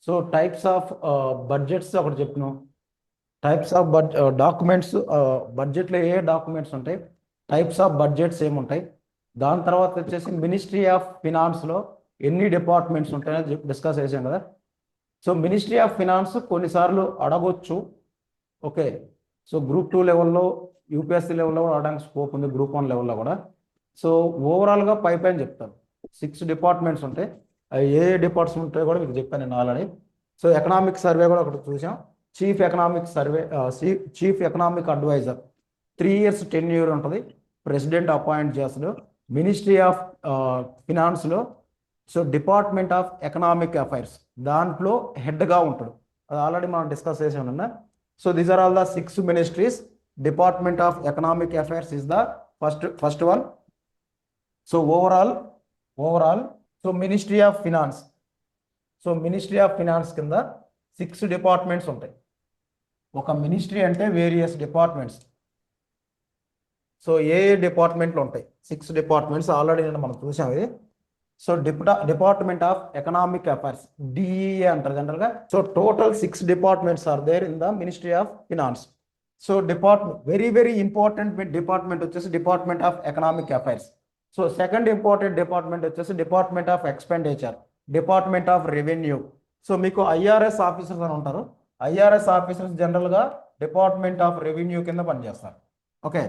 So types of budgets ఒకటి చెప్పినాం. Types of documents, బడ్జెట్లో ఏ డాక్యుమెంట్స్ ఉంటాయి, టైప్స్ ఆఫ్ బడ్జెట్స్ ఏముంటాయి, దాని తర్వాత వచ్చేసి మినిస్ట్రీ ఆఫ్ ఫినాన్స్లో ఎన్ని డిపార్ట్మెంట్స్ ఉంటాయని డిస్కస్ చేసాం కదా. సో మినిస్ట్రీ ఆఫ్ ఫినాన్స్ కొన్నిసార్లు అడగొచ్చు. ఓకే, సో గ్రూప్ 2 లెవెల్లో, యూపీఎస్సీ లెవెల్లో కూడా అడగడానికి స్కోప్ ఉంది, గ్రూప్ 1 లెవెల్లో కూడా. సో ఓవరాల్గా పైన చెప్తాను. 6 డిపార్ట్మెంట్స్ ఉంటాయి. అవి ఏ డిపార్ట్మెంట్స్ ఉంటాయో కూడా మీకు చెప్పాను నేను ఆల్రెడీ. సో ఎకనామిక్ సర్వే కూడా ఒకటి చూసాం. Chief economic adviser 3 years tenure ఉంటుంది, ప్రెసిడెంట్ అపాయింట్ చేస్తాడు. మినిస్ట్రీ ఆఫ్ ఫినాన్స్లో so department of economic affairs దాంట్లో హెడ్గా ఉంటాడు. అది ఆల్రెడీ మనం డిస్కస్ చేసామన్నా. So these are all the 6 ministries. Department of economic affairs is the first one. So overall so ministry of finance, కింద 6 departments ఉంటాయి. ఒక మినిస్ట్రీ అంటే వేరియస్ డిపార్ట్మెంట్స్. సో ఏ డిపార్ట్మెంట్లు ఉంటాయి? 6 డిపార్ట్మెంట్స్ ఆల్రెడీ మనం చూసాం ఇది. So department of economic affairs, DEA అంటారు జనరల్గా. So total 6 departments are there in the ministry of finance. So very important department వచ్చేసి department of economic affairs. So second important department వచ్చేసి department of expenditure, department of revenue. So మీకు IRS officers అని ఉంటారు. IRS officers జనరల్గా department of revenue కింద పనిచేస్తారు. Okay,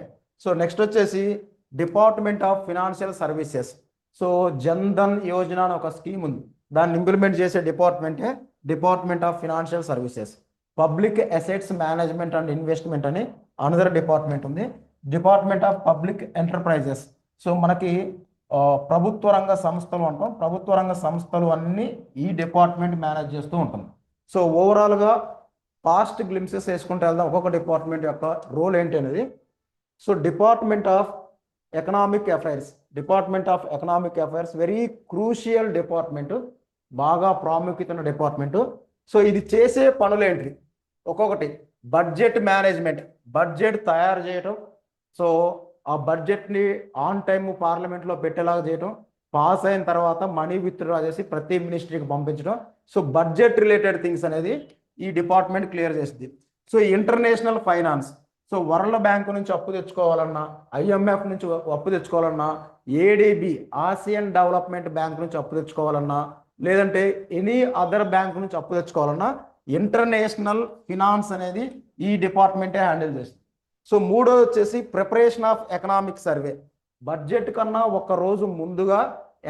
so next వచ్చేసి department of financial services. So Jan Dhan Yojana అని ఒక స్కీమ్ ఉంది, దాన్ని ఇంప్లిమెంట్ చేసే డిపార్ట్మెంటే department of financial services. Public assets management and investment అని అనదర్ డిపార్ట్మెంట్ ఉంది. Department of public enterprises. So మనకి ప్రభుత్వ రంగ సంస్థలు అంటాం. ప్రభుత్వ రంగ సంస్థలు అన్నీ ఈ డిపార్ట్మెంట్ మేనేజ్ చేస్తూ ఉంటుంది. సో ఓవరాల్గా పాస్ట్ గ్లిమ్సెస్ వేసుకుంటూ వెళ్దాం ఒక్కొక్క డిపార్ట్మెంట్ యొక్క రోల్ ఏంటి అనేది. So department of economic affairs very crucial department, బాగా ప్రాముఖ్యత ఉన్న డిపార్ట్మెంట్. సో ఇది చేసే పనులు ఏంటి? ఒక్కొక్కటి బడ్జెట్ మేనేజ్మెంట్, బడ్జెట్ తయారు చేయటం. సో ఆ బడ్జెట్ని ఆన్ టైం పార్లమెంట్లో పెట్టేలాగా చేయటం, పాస్ అయిన తర్వాత మనీ విత్డ్రా చేసి ప్రతి మినిస్ట్రీకి పంపించడం. సో బడ్జెట్ రిలేటెడ్ థింగ్స్ అనేది ఈ డిపార్ట్మెంట్ క్లియర్ చేస్తుంది. So international finance, so world bank నుంచి అప్పు తెచ్చుకోవాలన్నా, ఐఎంఎఫ్ నుంచి అప్పు తెచ్చుకోవాలన్నా, ఏడిబి ఆసియన్ డెవలప్మెంట్ బ్యాంక్ నుంచి అప్పు తెచ్చుకోవాలన్నా, లేదంటే ఎనీ అదర్ బ్యాంక్ నుంచి అప్పు తెచ్చుకోవాలన్నా ఇంటర్నేషనల్ ఫినాన్స్ అనేది ఈ డిపార్ట్మెంటే హ్యాండిల్ చేస్తుంది. సో మూడోది వచ్చేసి preparation of economic survey. Budget కన్నా ఒక రోజు ముందుగా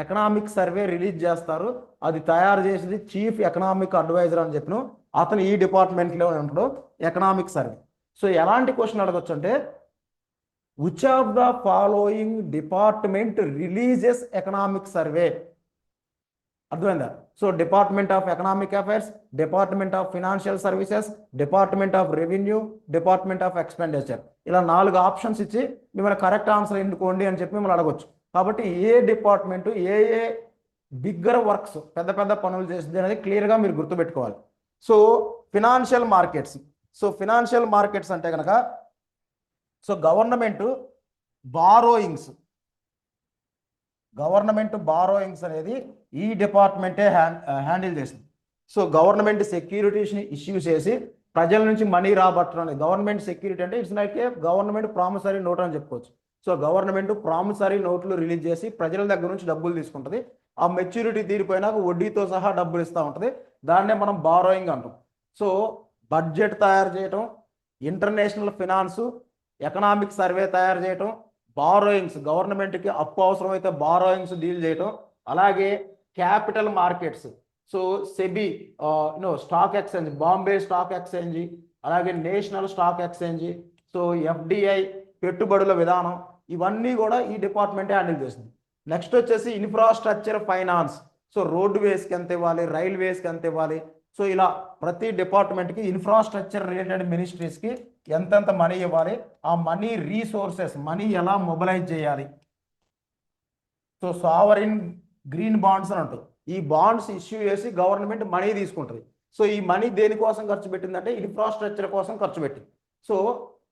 ఎకనామిక్ సర్వే రిలీజ్ చేస్తారు. అది తయారు చేసేది చీఫ్ ఎకనామిక్ అడ్వైజర్ అని చెప్పిన అతను ఈ డిపార్ట్మెంట్లో ఉంటాడు, ఎకనామిక్ సర్వే. సో ఎలాంటి క్వశ్చన్ అడగచ్చు అంటే, which of the following department releases economic survey? అర్థమైందా? So department of economic affairs, department of financial services, department of revenue, department of expenditure. ఇలా 4 ఆప్షన్స్ ఇచ్చి మిమ్మల్ని కరెక్ట్ ఆన్సర్ ఎన్నుకోండి అని చెప్పి మిమ్మల్ని అడగొచ్చు. కాబట్టి ఏ డిపార్ట్మెంట్ ఏ బిగ్గర్ వర్క్స్, పెద్ద పెద్ద పనులు చేస్తుంది అనేది క్లియర్గా మీరు గుర్తుపెట్టుకోవాలి. So financial markets. So financial markets అంటే కనుక, సో గవర్నమెంట్ బారోయింగ్స్ అనేది ఈ డిపార్ట్మెంటే హ్యాండిల్ చేస్తుంది. సో గవర్నమెంట్ సెక్యూరిటీస్ని ఇష్యూ చేసి ప్రజల నుంచి మనీ రాబట్టడం అనేది గవర్నమెంట్ సెక్యూరిటీ. అంటే it's like A government promissory note అని చెప్పుకోవచ్చు. సో గవర్నమెంట్ ప్రామిసరీ నోట్లు రిలీజ్ చేసి ప్రజల దగ్గర నుంచి డబ్బులు తీసుకుంటుంది. ఆ మెచ్యూరిటీ తీరిపోయినాక వడ్డీతో సహా డబ్బులు ఇస్తూ ఉంటుంది. దాన్నే మనం బారోయింగ్ అంటాం. సో బడ్జెట్ తయారు చేయటం, ఇంటర్నేషనల్ ఫినాన్సు, ఎకనామిక్ సర్వే తయారు చేయటం, బారోయింగ్స్, గవర్నమెంట్కి అప్పు అవసరమైతే బారోయింగ్స్ డీల్ చేయటం, అలాగే capital markets. So SEBI stock exchange, Bombay stock exchange, అలాగే national stock exchange, so FDI పెట్టుబడుల విధానం, ఇవన్నీ కూడా ఈ డిపార్ట్మెంటే హ్యాండిల్ చేస్తుంది. నెక్స్ట్ వచ్చేసి ఇన్ఫ్రాస్ట్రక్చర్ ఫైనాన్స్. సో రోడ్వేస్కి ఎంత ఇవ్వాలి, రైల్వేస్కి ఎంత ఇవ్వాలి. సో ఇలా ప్రతి డిపార్ట్మెంట్కి ఇన్ఫ్రాస్ట్రక్చర్ రిలేటెడ్ మినిస్ట్రీస్కి ఎంతెంత మనీ ఇవ్వాలి, ఆ మనీ రీసోర్సెస్, మనీ ఎలా మొబిలైజ్ చేయాలి. సో సావరిన్ గ్రీన్ బాండ్స్ అని ఉంటుంది. ఈ బాండ్స్ ఇష్యూ చేసి గవర్నమెంట్ మనీ తీసుకుంటుంది. సో ఈ మనీ దేనికోసం ఖర్చు పెట్టిందంటే ఇన్ఫ్రాస్ట్రక్చర్ కోసం ఖర్చు పెట్టింది. So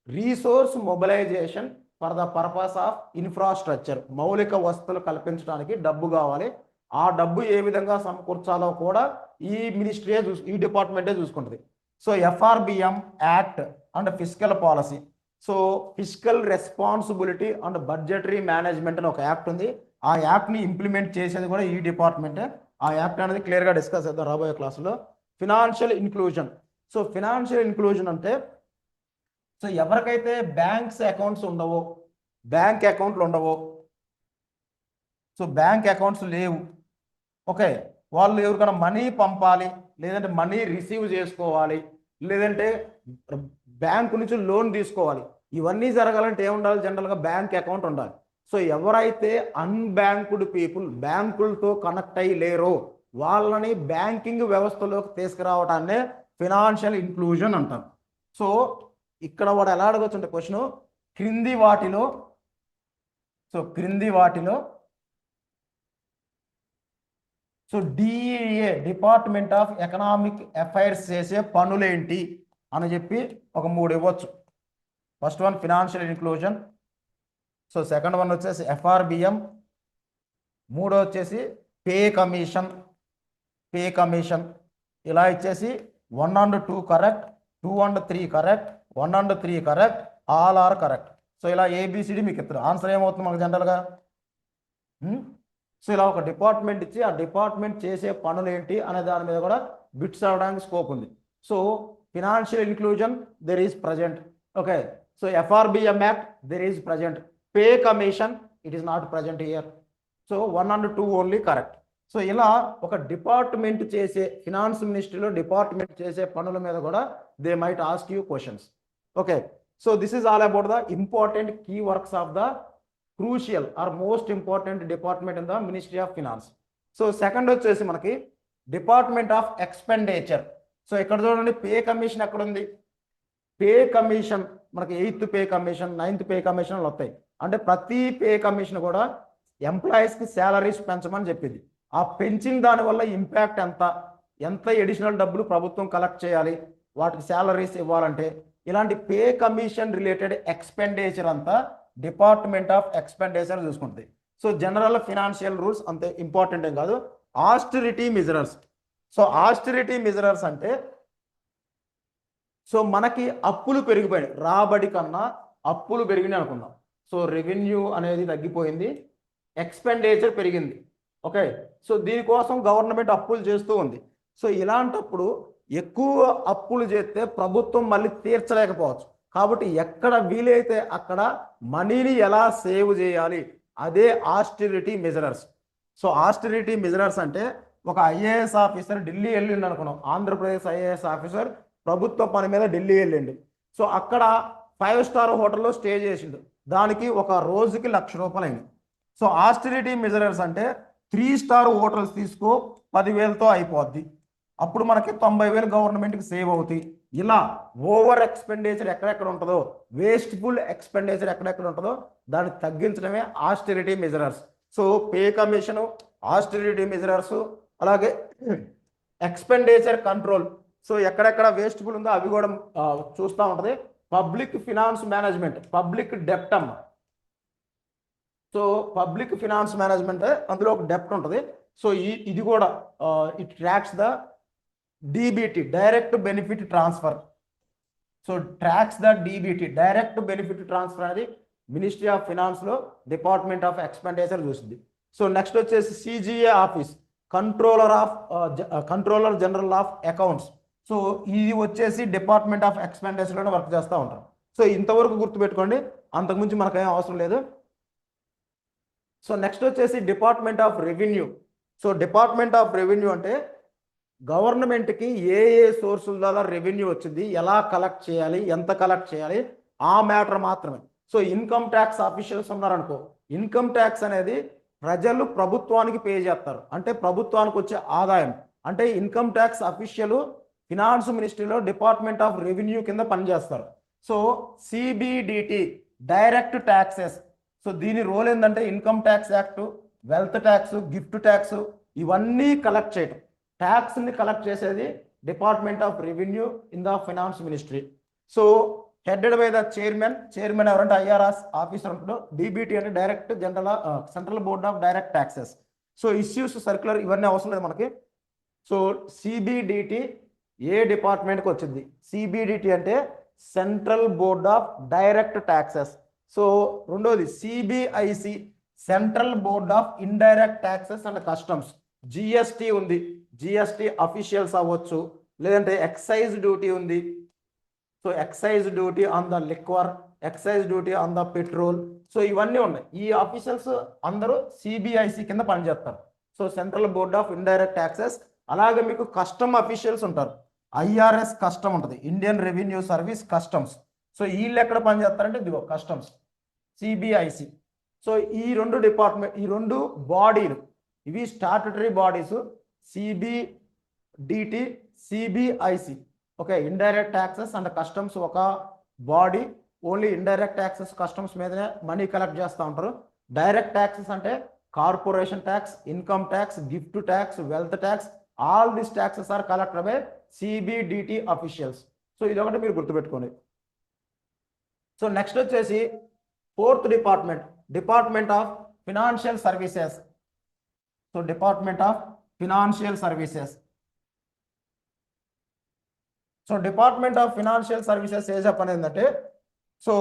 resource mobilization for the purpose of infrastructure, మౌలిక వసతులు కల్పించడానికి డబ్బు కావాలి. ఆ డబ్బు ఏ విధంగా సమకూర్చాలో కూడా ఈ మినిస్ట్రీ ఈ డిపార్ట్మెంటే చూసుకుంటుంది. So FRBM act and physical policy, so physical responsibility and budgetary management అని ఒక యాక్ట్ ఉంది. ఆ యాక్ట్ని ఇంప్లిమెంట్ చేసేది కూడా ఈ డిపార్ట్మెంటే. ఆ యాక్ట్ అనేది క్లియర్గా డిస్కస్ చేద్దాం రాబోయే క్లాసులో. Financial inclusion, so financial inclusion అంటే సో ఎవరికైతే బ్యాంక్స్ అకౌంట్స్ ఉండవో, బ్యాంక్ అకౌంట్లు ఉండవో, సో బ్యాంక్ అకౌంట్స్ లేవు, ఓకే, వాళ్ళు ఎవరికైనా మనీ పంపాలి, లేదంటే మనీ రిసీవ్ చేసుకోవాలి, లేదంటే బ్యాంకు నుంచి లోన్ తీసుకోవాలి, ఇవన్నీ జరగాలంటే ఏముండాలి? జనరల్గా బ్యాంక్ అకౌంట్ ఉండాలి. సో ఎవరైతే అన్బ్యాంకుడ్ పీపుల్, బ్యాంకులతో కనెక్ట్ అయ్యి లేరో వాళ్ళని బ్యాంకింగ్ వ్యవస్థలోకి తీసుకురావడాన్నే ఫినాన్షియల్ ఇన్క్లూజన్ అంటారు. సో ఇక్కడ వాడు ఎలా అడగచ్చు అంటే క్వశ్చన్, క్రింది వాటిలో so DEA department of economic affairs చేసే పనులేంటి అని చెప్పి ఒక 3 ఇవ్వచ్చు. First one financial inclusion, so second one వచ్చేసి ఎఫ్ఆర్బిఎం, మూడో వచ్చేసి పే కమిషన్, ఇలా ఇచ్చేసి 1 and 2 correct, 2 and 3 correct, 1 and 3 correct, all are correct. So ఇలా ఏబిసిడి మీకు ఇస్తారు. ఆన్సర్ ఏమవుతుంది మనకు జనరల్గా? సో ఇలా ఒక డిపార్ట్మెంట్ ఇచ్చి ఆ డిపార్ట్మెంట్ చేసే పనులు ఏంటి అనే దాని మీద కూడా బిట్స్ అవ్వడానికి స్కోప్ ఉంది. So financial inclusion there is present, okay. So FRBM act there is present, pay commission it is not present here. So 1 and 2 only correct. So ఇలా ఒక డిపార్ట్మెంట్ చేసే, ఫినాన్స్ మినిస్ట్రీలో డిపార్ట్మెంట్ చేసే పనుల మీద కూడా they might ask you questions, okay. So this is all about the important key works of the crucial or most important department in the ministry of finance. So second వచ్చేసి మనకి department of expenditure. So ఇక్కడ చూడండి, pay commission ఎక్కడ ఉంది? Pay commission మనకి 8th pay commission, 9th pay commission వస్తాయి. అంటే ప్రతి పే కమిషన్ కూడా ఎంప్లాయీస్కి శాలరీస్ పెంచమని చెప్పింది. ఆ పెంచిన దానివల్ల ఇంపాక్ట్ ఎంత ఎడిషనల్ డబ్బులు ప్రభుత్వం కలెక్ట్ చేయాలి, వాటికి శాలరీస్ ఇవ్వాలంటే, ఇలాంటి పే కమిషన్ రిలేటెడ్ ఎక్స్పెండిచర్ అంతా డిపార్ట్మెంట్ ఆఫ్ ఎక్స్పెండిచర్ చూసుకుంటుంది. సో జనరల్ ఫినాన్షియల్ రూల్స్ అంతే ఇంపార్టెంట్ ఏం కాదు. ఆస్టెరిటీ మెజరర్స్, సో ఆస్టెరిటీ మెజరర్స్ అంటే సో మనకి అప్పులు పెరిగిపోయాయి, రాబడి కన్నా అప్పులు పెరిగినాయి అనుకుందాం. సో రెవెన్యూ అనేది తగ్గిపోయింది, ఎక్స్పెండిచర్ పెరిగింది, ఓకే. సో దీనికోసం గవర్నమెంట్ అప్పులు చేస్తూ ఉంది. సో ఇలాంటప్పుడు ఎక్కువ అప్పులు చేస్తే ప్రభుత్వం మళ్ళీ తీర్చలేకపోవచ్చు. కాబట్టి ఎక్కడ వీలైతే అక్కడ మనీని ఎలా సేవ్ చేయాలి, అదే ఆస్టెరిటీ మెజరర్స్. సో ఆస్టెరిటీ మెజరర్స్ అంటే ఒక ఐఏఎస్ ఆఫీసర్ ఢిల్లీ వెళ్ళిండు అనుకున్నాం, ఆంధ్రప్రదేశ్ ఐఏఎస్ ఆఫీసర్ ప్రభుత్వ పని మీద ఢిల్లీ వెళ్ళిండు. సో అక్కడ 5-star హోటల్లో స్టే చేసిండు, దానికి ఒక రోజుకి ₹1,00,000 అయింది. సో ఆస్టెరిటీ మెజరర్స్ అంటే 3-star హోటల్స్ తీసుకో 10,000తో అయిపోద్ది, అప్పుడు మనకి 90,000 గవర్నమెంట్కి సేవ్ అవుతాయి. ఇలా ఓవర్ ఎక్స్పెండిచర్ ఎక్కడెక్కడ ఉంటుందో, వేస్ట్ఫుల్ ఎక్స్పెండిచర్ ఎక్కడెక్కడ ఉంటుందో దాన్ని తగ్గించడమే austerity measures. So pay commission, austerity measures, అలాగే ఎక్స్పెండిచర్ కంట్రోల్. సో ఎక్కడెక్కడ వేస్ట్ఫుల్ ఉందో అవి కూడా చూస్తూ ఉంటుంది. పబ్లిక్ ఫినాన్స్ మేనేజ్మెంట్, పబ్లిక్ డెప్ట్ అమ్మ. సో పబ్లిక్ ఫినాన్స్ మేనేజ్మెంట్ అందులో ఒక డెప్ట్ ఉంటుంది. సో ఇది కూడా it tracks the DBT, direct benefit transfer. So tracks the DBT, direct benefit transfer అనేది మినిస్ట్రీ ఆఫ్ ఫినాన్స్లో డిపార్ట్మెంట్ ఆఫ్ ఎక్స్పెండిచర్ చూస్తుంది. సో నెక్స్ట్ వచ్చేసి CGA office, controller general of accounts. So ఇది వచ్చేసి డిపార్ట్మెంట్ ఆఫ్ ఎక్స్పెండిచర్లోనే వర్క్ చేస్తూ ఉంటారు. So ఇంతవరకు గుర్తుపెట్టుకోండి, అంతకుమించి మనకేం అవసరం లేదు. సో నెక్స్ట్ వచ్చేసి department of revenue. So department of revenue అంటే గవర్నమెంట్కి ఏ సోర్సుల ద్వారా రెవెన్యూ వచ్చింది, ఎలా కలెక్ట్ చేయాలి, ఎంత కలెక్ట్ చేయాలి, ఆ మ్యాటర్ మాత్రమే. సో ఇన్కమ్ ట్యాక్స్ ఆఫీషియల్స్ ఉన్నారనుకో, ఇన్కమ్ ట్యాక్స్ అనేది ప్రజలు ప్రభుత్వానికి పే చేస్తారు, అంటే ప్రభుత్వానికి వచ్చే ఆదాయం. అంటే ఇన్కమ్ ట్యాక్స్ అఫీషియల్ ఫినాన్స్ మినిస్ట్రీలో డిపార్ట్మెంట్ ఆఫ్ రెవెన్యూ కింద పనిచేస్తారు. So CBDT, direct taxes. So దీని రోల్ ఏంటంటే income tax act, wealth tax, gift tax ఇవన్నీ కలెక్ట్ చేయటం. ట్యాక్స్ని కలెక్ట్ చేసేది department of revenue in the finance ministry. So headed by the chairman ఎవరంటే ఐఆర్ఎస్ ఆఫీసర్ ఉంటాడు. డిబిటి అంటే direct general central board of direct taxes. So issues, circular ఇవన్నీ అవసరం లేదు మనకి. సో సిబిడిటి ఏ డిపార్ట్మెంట్కి వచ్చింది? సిబిడిటి అంటే central board of direct taxes. So రెండోది CBIC central board of indirect taxes and customs. GST ఉంది, జిఎస్టి అఫీషియల్స్ అవ్వచ్చు, లేదంటే ఎక్సైజ్ డ్యూటీ ఉంది. So excise duty on the liquor, excise duty on the petrol. So ఇవన్నీ ఉన్నాయి. ఈ officials అందరూ CBIC కింద పనిచేస్తారు. So central board of indirect taxes. అలాగే మీకు కస్టమ్ అఫీషియల్స్ ఉంటారు. ఐఆర్ఎస్ కస్టమ్ ఉంటుంది, Indian revenue service customs. So వీళ్ళు ఎక్కడ పనిచేస్తారంటే ఇదిగో కస్టమ్స్, సిబిఐసి. సో ఈ రెండు డిపార్ట్మెంట్, ఈ రెండు బాడీలు ఇవి statutory bodies, CBDT, CBIC. Okay, indirect taxes and customs ఒక body, only indirect taxes customs మీదనే మనీ కలెక్ట్ చేస్తూ ఉంటారు. డైరెక్ట్ ట్యాక్సెస్ అంటే corporation tax, income tax, gift tax, wealth tax, all these taxes are collected by CBDT officials. So ఇది ఒకటి మీరు గుర్తుపెట్టుకోండి. So next వచ్చేసి fourth department, department of financial services. So department of financial services. So department of financial services ఏ చెప్పని ఏంటంటే, so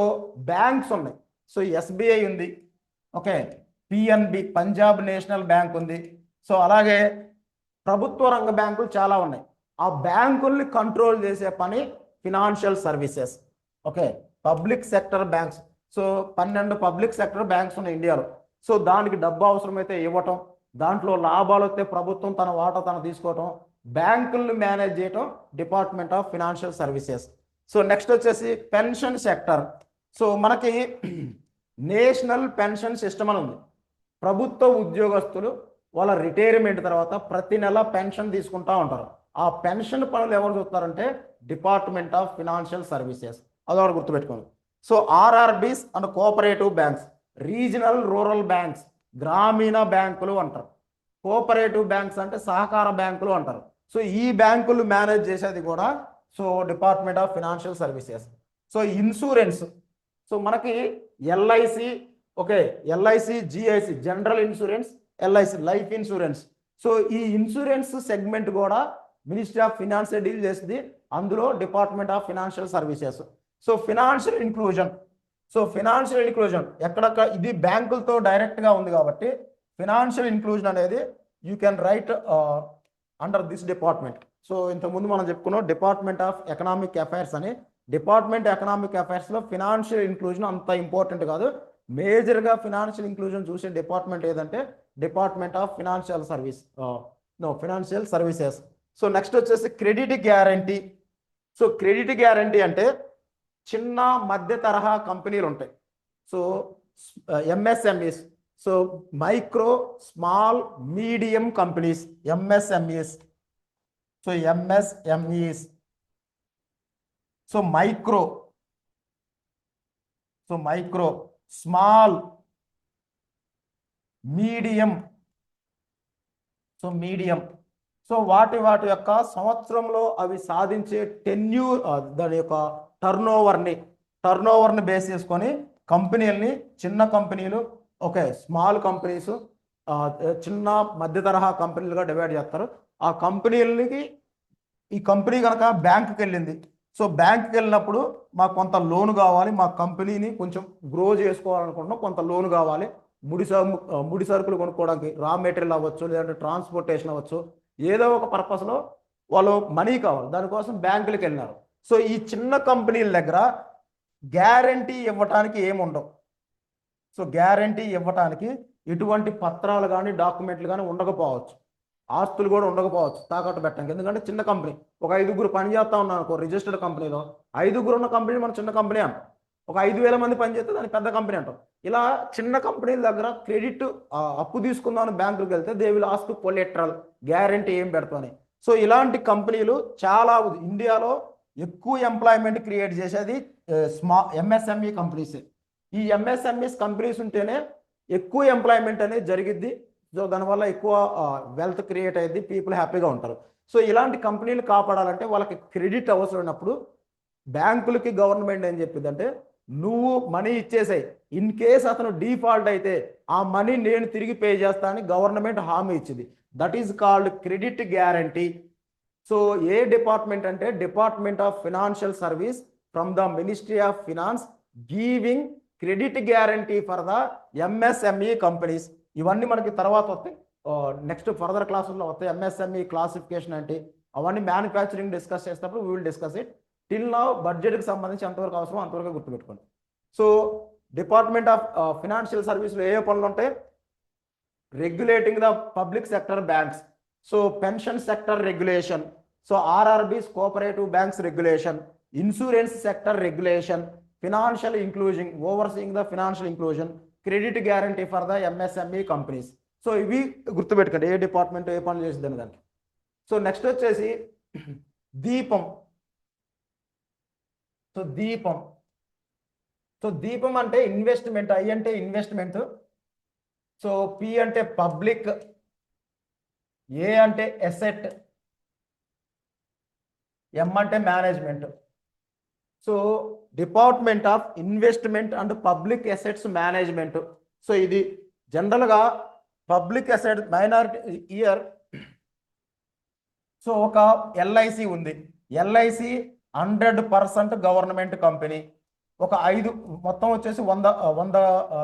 banks ఉన్నాయి. So SBI ఉంది, okay, PNB Punjab national bank ఉంది. సో అలాగే ప్రభుత్వ రంగ బ్యాంకులు చాలా ఉన్నాయి. ఆ బ్యాంకుల్ని కంట్రోల్ చేసే పని financial services. Okay, public sector banks. So 12 public sector banks ఉన్నాయి ఇండియాలో. సో దానికి డబ్బు అవసరమైతే ఇవ్వటం, దాంట్లో లాభాలు వస్తే ప్రభుత్వం తన వాటా తను తీసుకోవటం, బ్యాంకులను మేనేజ్ చేయటం department of financial services. So next వచ్చేసి పెన్షన్ సెక్టర్. సో మనకి నేషనల్ పెన్షన్ సిస్టమ్ అని ఉంది. ప్రభుత్వ ఉద్యోగస్తులు వాళ్ళ రిటైర్మెంట్ తర్వాత ప్రతి నెల పెన్షన్ తీసుకుంటా ఉంటారు. ఆ పెన్షన్ పనులు ఎవరు చూస్తారంటే డిపార్ట్మెంట్ ఆఫ్ ఫినాన్షియల్ సర్వీసెస్. అదొకటి గుర్తుపెట్టుకోండి. So RRBs and cooperative banks, regional rural banks, గ్రామీణ బ్యాంకులు అంటారు. కోఆపరేటివ్ బ్యాంక్స్ అంటే సహకార బ్యాంకులు అంటారు. సో ఈ బ్యాంకులు మేనేజ్ చేసేది కూడా so department of financial services. So insurance. So మనకి LIC, okay, LIC, GIC general insurance, LIC life insurance. So ఈ ఇన్సూరెన్స్ సెగ్మెంట్ కూడా మినిస్ట్రీ ఆఫ్ ఫినాన్స్ డీల్ చేస్తుంది, అందులో department of financial services. So financial inclusion. So financial inclusion ఎక్కడక్కడ ఇది బ్యాంకులతో డైరెక్ట్గా ఉంది కాబట్టి ఫినాన్షియల్ ఇంక్లూజన్ అనేది you can write under this department. So ఇంతకుముందు మనం చెప్పుకున్నాం డిపార్ట్మెంట్ ఆఫ్ ఎకనామిక్ అఫైర్స్ అని. డిపార్ట్మెంట్ ఎకనామిక్ అఫైర్స్లో ఫినాన్షియల్ ఇంక్లూజన్ అంత ఇంపార్టెంట్ కాదు. మేజర్గా ఫినాన్షియల్ ఇంక్లూజన్ చూసే డిపార్ట్మెంట్ ఏదంటే department of financial service, financial services. So next వచ్చేసి credit guarantee. So credit guarantee అంటే చిన్న మధ్య తరహా కంపెనీలు ఉంటాయి. So MSMEs, so micro small medium companies, MSMEs. So MSMEs, so micro, so micro, small, medium, so medium. So వాటి యొక్క సంవత్సరంలో అవి సాధించే టెన్యూర్, దాని యొక్క టర్నోవర్ని బేస్ చేసుకొని కంపెనీలని చిన్న కంపెనీలు, ఓకే, స్మాల్ కంపెనీస్, చిన్న మధ్య తరహా కంపెనీలుగా డివైడ్ చేస్తారు. ఆ కంపెనీలకి ఈ కంపెనీ కనుక బ్యాంకుకి వెళ్ళింది. సో బ్యాంకుకి వెళ్ళినప్పుడు మాకు కొంత లోన్ కావాలి, మా కంపెనీని కొంచెం గ్రో చేసుకోవాలనుకుంటున్నాం, కొంత లోన్ కావాలి, ముడి సరుకులు కొనుక్కోవడానికి, రా మెటీరియల్ అవ్వచ్చు, లేదంటే ట్రాన్స్పోర్టేషన్ అవ్వచ్చు, ఏదో ఒక పర్పస్లో వాళ్ళు మనీ కావాలి, దానికోసం బ్యాంకులకు వెళ్ళినారు. సో ఈ చిన్న కంపెనీల దగ్గర గ్యారంటీ ఇవ్వటానికి ఏముండవు. సో గ్యారంటీ ఇవ్వటానికి ఎటువంటి పత్రాలు కానీ డాక్యుమెంట్లు కానీ ఉండకపోవచ్చు, ఆస్తులు కూడా ఉండకపోవచ్చు తాకట్టు పెట్టడానికి. ఎందుకంటే చిన్న కంపెనీ, ఒక 5గురు పని చేస్తా ఉన్నాను అనుకో రిజిస్టర్డ్ కంపెనీలో, 5గురు ఉన్న కంపెనీ మనం చిన్న కంపెనీ అంటాం. ఒక 5,000 మంది పని చేస్తే దాన్ని పెద్ద కంపెనీ అంటాం. ఇలా చిన్న కంపెనీల దగ్గర క్రెడిట్ అప్పు తీసుకుందామని బ్యాంకులకు వెళ్తే they will ask collateral, guarantee ఏం పెడతామని. సో ఇలాంటి కంపెనీలు చాలా ఇండియాలో ఎక్కువ ఎంప్లాయ్మెంట్ క్రియేట్ చేసేది ఎంఎస్ఎంఈ కంపెనీస్. ఈ ఎంఎస్ఎంఈస్ కంపెనీస్ ఉంటేనే ఎక్కువ ఎంప్లాయ్మెంట్ అనేది జరిగిద్ది. సో దానివల్ల ఎక్కువ వెల్త్ క్రియేట్ అయ్యింది, పీపుల్ హ్యాపీగా ఉంటారు. సో ఇలాంటి కంపెనీలు కాపాడాలంటే వాళ్ళకి క్రెడిట్ అవసరమైనప్పుడు బ్యాంకులకి గవర్నమెంట్ ఏం చెప్పింది అంటే, నువ్వు మనీ ఇచ్చేసాయి, ఇన్ కేస్ అతను డిఫాల్ట్ అయితే ఆ మనీ నేను తిరిగి పే చేస్తానని గవర్నమెంట్ హామీ ఇచ్చింది. That is called credit guarantee. So ఏ డిపార్ట్మెంట్ అంటే department of financial service from the ministry of finance giving credit guarantee for the MSME companies. ఇవన్నీ మనకి తర్వాత వస్తాయి, నెక్స్ట్ ఫర్దర్ క్లాసుల్లో వస్తాయి. ఎంఎస్ఎంఈ క్లాసిఫికేషన్ అంటే అవన్నీ మ్యానుఫ్యాక్చరింగ్ డిస్కస్ చేసినప్పుడు we will discuss it. Till now బడ్జెట్కి సంబంధించి ఎంతవరకు అవసరం అంతవరకు గుర్తుపెట్టుకోండి. సో డిపార్ట్మెంట్ ఆఫ్ ఫినాన్షియల్ సర్వీస్లో ఏ పనులు ఉంటాయి? Regulating the public sector banks, so pension sector regulation, so RRBs cooperative banks regulation, insurance sector regulation, financial inclusion, overseeing the financial inclusion, credit guarantee for the MSME companies. So ఇవి గుర్తుపెట్టుకోండి ఏ department ఏ పనులు చేసిందని దానికి. So next వచ్చేసి దీపం. So దీపం, so దీపం అంటే ఇన్వెస్ట్మెంట్, ఐ అంటే ఇన్వెస్ట్మెంట్, సో పి అంటే పబ్లిక్, ఏ అంటే ఎసెట్, ఎం అంటే management. So department of investment and public assets management. So ఇది జనరల్గా public asset minority year. So ఒక ఎల్ఐసి ఉంది, ఎల్ఐసి 100% గవర్నమెంట్ కంపెనీ. ఒక 5 మొత్తం వచ్చేసి 100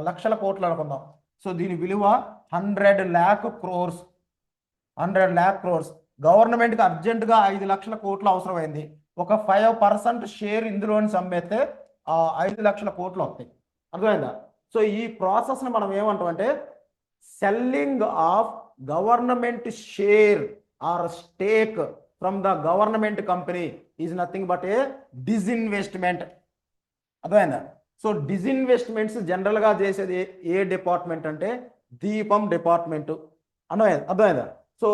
లక్షల కోట్లు అనుకుందాం. సో దీని విలువ 100 lakh crores. 100 lakh crores. గవర్నమెంట్కి అర్జెంటుగా 5 లక్షల కోట్లు అవసరమైంది. ఒక 5% షేర్ ఇందులోని అమ్మేస్తే 5 లక్షల కోట్లు వస్తాయి. అర్థమైందా? సో ఈ ప్రాసెస్ని మనం ఏమంటామంటే selling of government share or stake from the government company is nothing but a disinvestment. అర్థమైందా? సో డిస్ఇన్వెస్ట్మెంట్స్ జనరల్గా చేసేది ఏ డిపార్ట్మెంట్ అంటే దీపం డిపార్ట్మెంట్. అర్థమైందా? సో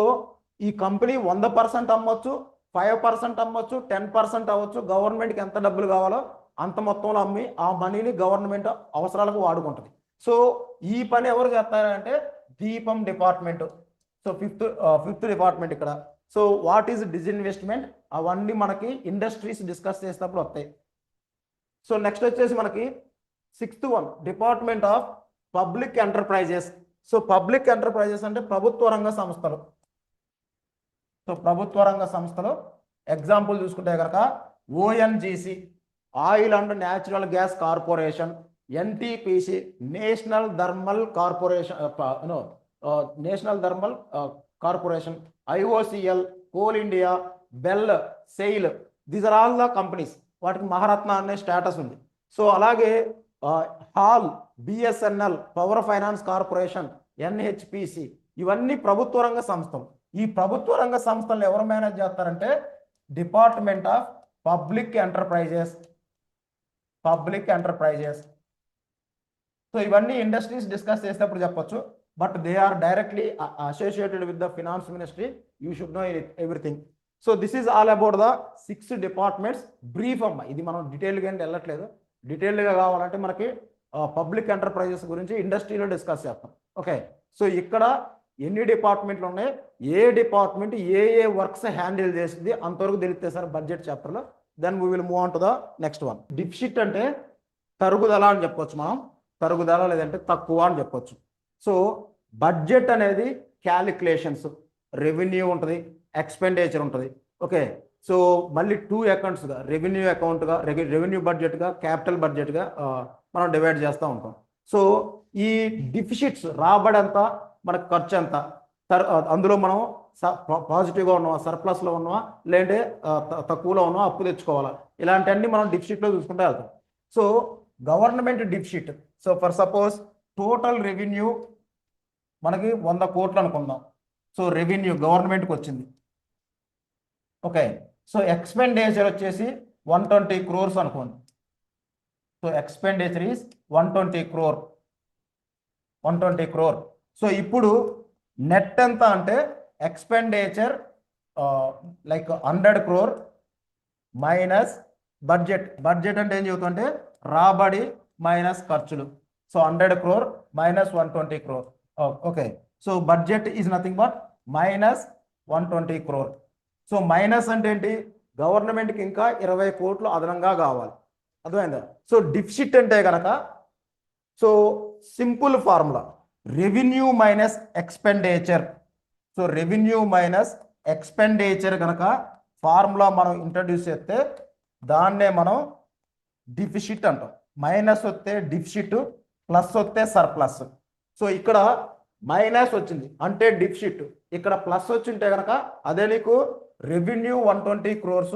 ఈ కంపెనీ 100% అమ్మొచ్చు, 5% అమ్మొచ్చు, 10% అవ్వచ్చు. గవర్నమెంట్కి ఎంత డబ్బులు కావాలో అంత మొత్తంలో అమ్మి ఆ మనీని గవర్నమెంట్ అవసరాలకు వాడుకుంటుంది. సో ఈ పని ఎవరు చేస్తారంటే దీపం డిపార్ట్మెంట్. సో ఫిఫ్త్ డిపార్ట్మెంట్ ఇక్కడ. సో వాట్ ఈజ్ డిస్ఇన్వెస్ట్మెంట్, అవన్నీ మనకి ఇండస్ట్రీస్ డిస్కస్ చేసినప్పుడు వస్తాయి. సో నెక్స్ట్ వచ్చేసి మనకి 6th one department of public enterprises. So public enterprises అంటే ప్రభుత్వ రంగ సంస్థలు. సో ప్రభుత్వ రంగ సంస్థలు ఎగ్జాంపుల్ చూసుకుంటే కనుక ONGC, oil and natural gas corporation, NTPC, national thermal corporation, IOCL, coal India, BEL, SAIL. These are all the companies. వాటికి మహారత్న అనే స్టేటస్ ఉంది. సో అలాగే HAL, BSNL, power finance corporation, NHPC, ఇవన్నీ ప్రభుత్వ రంగ సంస్థలు. ఈ ప్రభుత్వ రంగ సంస్థలను ఎవరు మేనేజ్ చేస్తారంటే department of public enterprises. So ఇవన్నీ ఇండస్ట్రీస్ డిస్కస్ చేసేటప్పుడు చెప్పొచ్చు, but they are directly associated with the finance ministry. You should know everything. So this is all about the 6 departments. Brief అమ్మ, ఇది మనం డీటెయిల్గా వెళ్ళట్లేదు. డీటెయిల్గా కావాలంటే మనకి పబ్లిక్ ఎంటర్ప్రైజెస్ గురించి ఇండస్ట్రీలో డిస్కస్ చేస్తాం. ఓకే, సో ఇక్కడ ఎన్ని డిపార్ట్మెంట్లు ఉన్నాయి, ఏ డిపార్ట్మెంట్ ఏ వర్క్స్ హ్యాండిల్ చేసింది అంతవరకు తెలిస్తే సార్ బడ్జెట్ చాప్టర్లో. Then we will move on to the next one. Deficit అంటే తరుగుదల అని చెప్పొచ్చు మనం, తరుగుదల లేదంటే తక్కువ అని చెప్పొచ్చు. సో బడ్జెట్ అనేది క్యాలిక్యులేషన్స్, రెవెన్యూ ఉంటుంది, ఎక్స్పెండిచర్ ఉంటుంది. ఓకే, సో మళ్ళీ 2 అకౌంట్స్గా, రెవెన్యూ అకౌంట్గా, రెవెన్యూ బడ్జెట్గా, క్యాపిటల్ బడ్జెట్గా మనం డివైడ్ చేస్తూ ఉంటాం. సో ఈ డిఫిసిట్స్ రాబడంతా, మనకు ఖర్చు ఎంత, అందులో మనం పాజిటివ్గా ఉన్నావా, సర్ప్లస్లో ఉన్నావా, లేదంటే తక్కువలో ఉన్నావా, అప్పు తెచ్చుకోవాలా, ఇలాంటివన్నీ మనం డిఫిసిట్లో చూసుకుంటే వెళ్తాం. So government deficit. So for suppose total revenue మనకి 100 కోట్లు అనుకుందాం. సో రెవెన్యూ గవర్నమెంట్కి వచ్చింది. ఓకే, సో ఎక్స్పెండిచర్ వచ్చేసి 120 crores అనుకోండి. So expenditure is 120 crore. So ఇప్పుడు నెట్ ఎంత అంటే expenditure like 100 crore minus budget. Budget అంటే ఏం చెబుతుంటే రాబడి మైనస్ ఖర్చులు. So 100 crore minus 120 crore. Okay, so budget is nothing but minus 120 crore. So minus అంటే ఏంటి, గవర్నమెంట్కి ఇంకా 20 కోట్లు అదనంగా కావాలి. అర్థమైందా? సో డిఫిసిట్ అంటే కనుక, so simple formula revenue minus expenditure. So revenue minus expenditure కనుక ఫార్ములా మనం ఇంట్రడ్యూస్ చేస్తే దాన్నే మనం డిఫిసిట్ అంటాం. మైనస్ వస్తే డిఫిసిట్, ప్లస్ వస్తే సర్ప్లస్. సో ఇక్కడ మైనస్ వచ్చింది అంటే డిఫిసిట్, ఇక్కడ ప్లస్ వచ్చింటే కనుక అదే నీకు రెవెన్యూ 120 crores,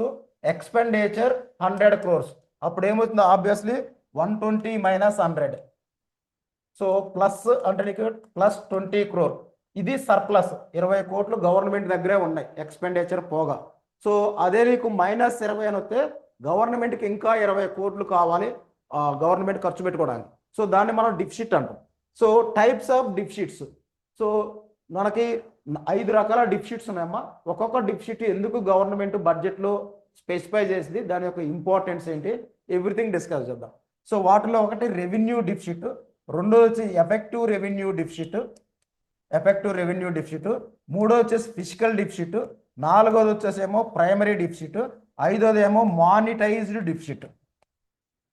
ఎక్స్పెండిచర్ 100 crores. అప్పుడు ఏమవుతుంది? ఆబ్వియస్లీ 120 - 100. సో ప్లస్ అంటే నీకు ప్లస్ 20 crore. ఇది సర్ప్లస్ 20 కోట్లు గవర్నమెంట్ దగ్గరే ఉన్నాయి ఎక్స్పెండిచర్ పోగా. సో అదే నీకు -20 అని వస్తే గవర్నమెంట్కి ఇంకా 20 కోట్లు కావాలి గవర్నమెంట్ ఖర్చు పెట్టుకోవడానికి. సో దాన్ని మనం డిఫిసిట్ అంటాం. So types of deficits. So మనకి 5 రకాల డిఫిసిట్స్ ఉన్నాయమ్మా. ఒక్కొక్క డిఫిసిట్ ఎందుకు గవర్నమెంట్ బడ్జెట్లో స్పెసిఫై చేసింది, దాని యొక్క ఇంపార్టెన్స్ ఏంటి, ఎవ్రీథింగ్ డిస్కస్ చేద్దాం. సో వాటిలో ఒకటి రెవెన్యూ డిఫిసిట్, రెండోది వచ్చి ఎఫెక్టివ్ రెవెన్యూ డిఫిసిట్, మూడోది వచ్చేసి ఫిజికల్ డిఫిసిట్, నాలుగోది వచ్చేసేమో ప్రైమరీ డిఫిసిట్, ఐదోది ఏమో monetised deficit.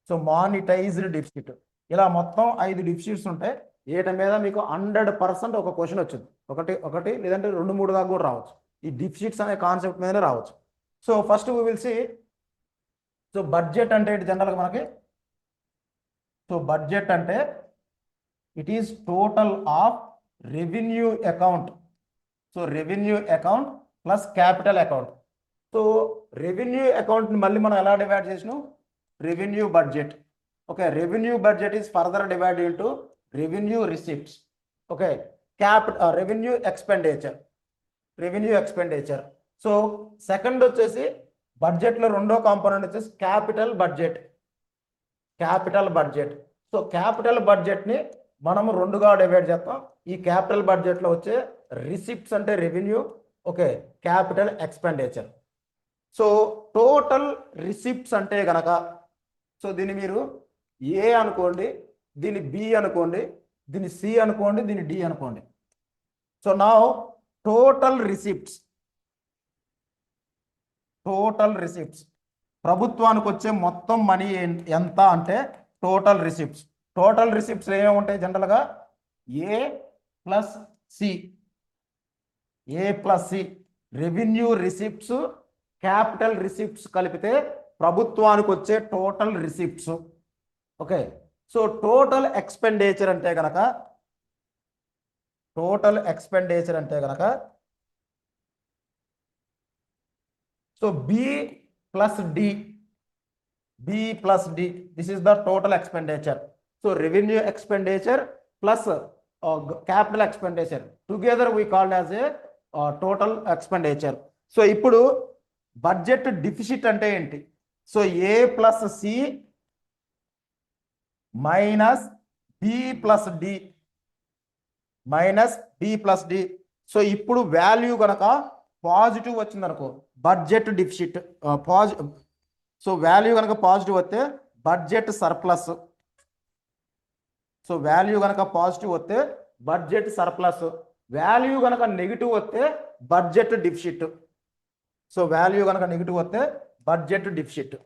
So monetised deficit, ఇలా మొత్తం 5 డిఫిసిట్స్ ఉంటాయి. వీటి మీద మీకు 100% ఒక క్వశ్చన్ వచ్చింది, ఒకటి లేదంటే 2-3 దాకా కూడా రావచ్చు. ఈ డిఫిసిట్స్ అనే కాన్సెప్ట్ మీదనే రావచ్చు. So first we will see, so budget అంటే జనరల్గా మనకి, సో బడ్జెట్ అంటే it is total of revenue account. So revenue account plus capital account. So revenue అకౌంట్ని మళ్ళీ మనం ఎలా డివైడ్ చేసినాం? Revenue budget. Okay, revenue budget is further divided into revenue receipts. Okay, revenue expenditure. So second వచ్చేసి బడ్జెట్లో రెండో component వచ్చేసి capital budget. So capital బడ్జెట్ని మనము 2గా డివైడ్ చేస్తాం. ఈ క్యాపిటల్ బడ్జెట్లో వచ్చే రిసిప్ట్స్ అంటే revenue, okay, capital expenditure. So total receipts అంటే గనక, సో దీన్ని మీరు ఏ అనుకోండి, దీన్ని బి అనుకోండి, దీన్ని సి అనుకోండి, దీన్ని డి అనుకోండి. సో నా టోటల్ రిసిప్ట్స్ ప్రభుత్వానికి వచ్చే మొత్తం మనీ ఎంత అంటే టోటల్ రిసిప్ట్స్ ఏమేమి ఉంటాయి జనరల్గా? A plus C revenue receipts, capital receipts కలిపితే ప్రభుత్వానికి వచ్చే total receipts. Okay, so total expenditure అంటే కనుక so B plus D, this is the total expenditure. So revenue expenditure plus capital expenditure together we called as a total expenditure. So ఇప్పుడు budget deficit అంటే ఏంటి? So A plus C minus B plus D. So ఇప్పుడు value కనుక positive వచ్చింది అనుకో, budget deficit so value కనుక positive వస్తే budget surplus. So value కనుక పాజిటివ్ వస్తే బడ్జెట్ సర్ప్లస్, వాల్యూ కనుక నెగిటివ్ వస్తే బడ్జెట్ డిఫిసిట్. సో వాల్యూ కనుక నెగిటివ్ వస్తే budget deficit.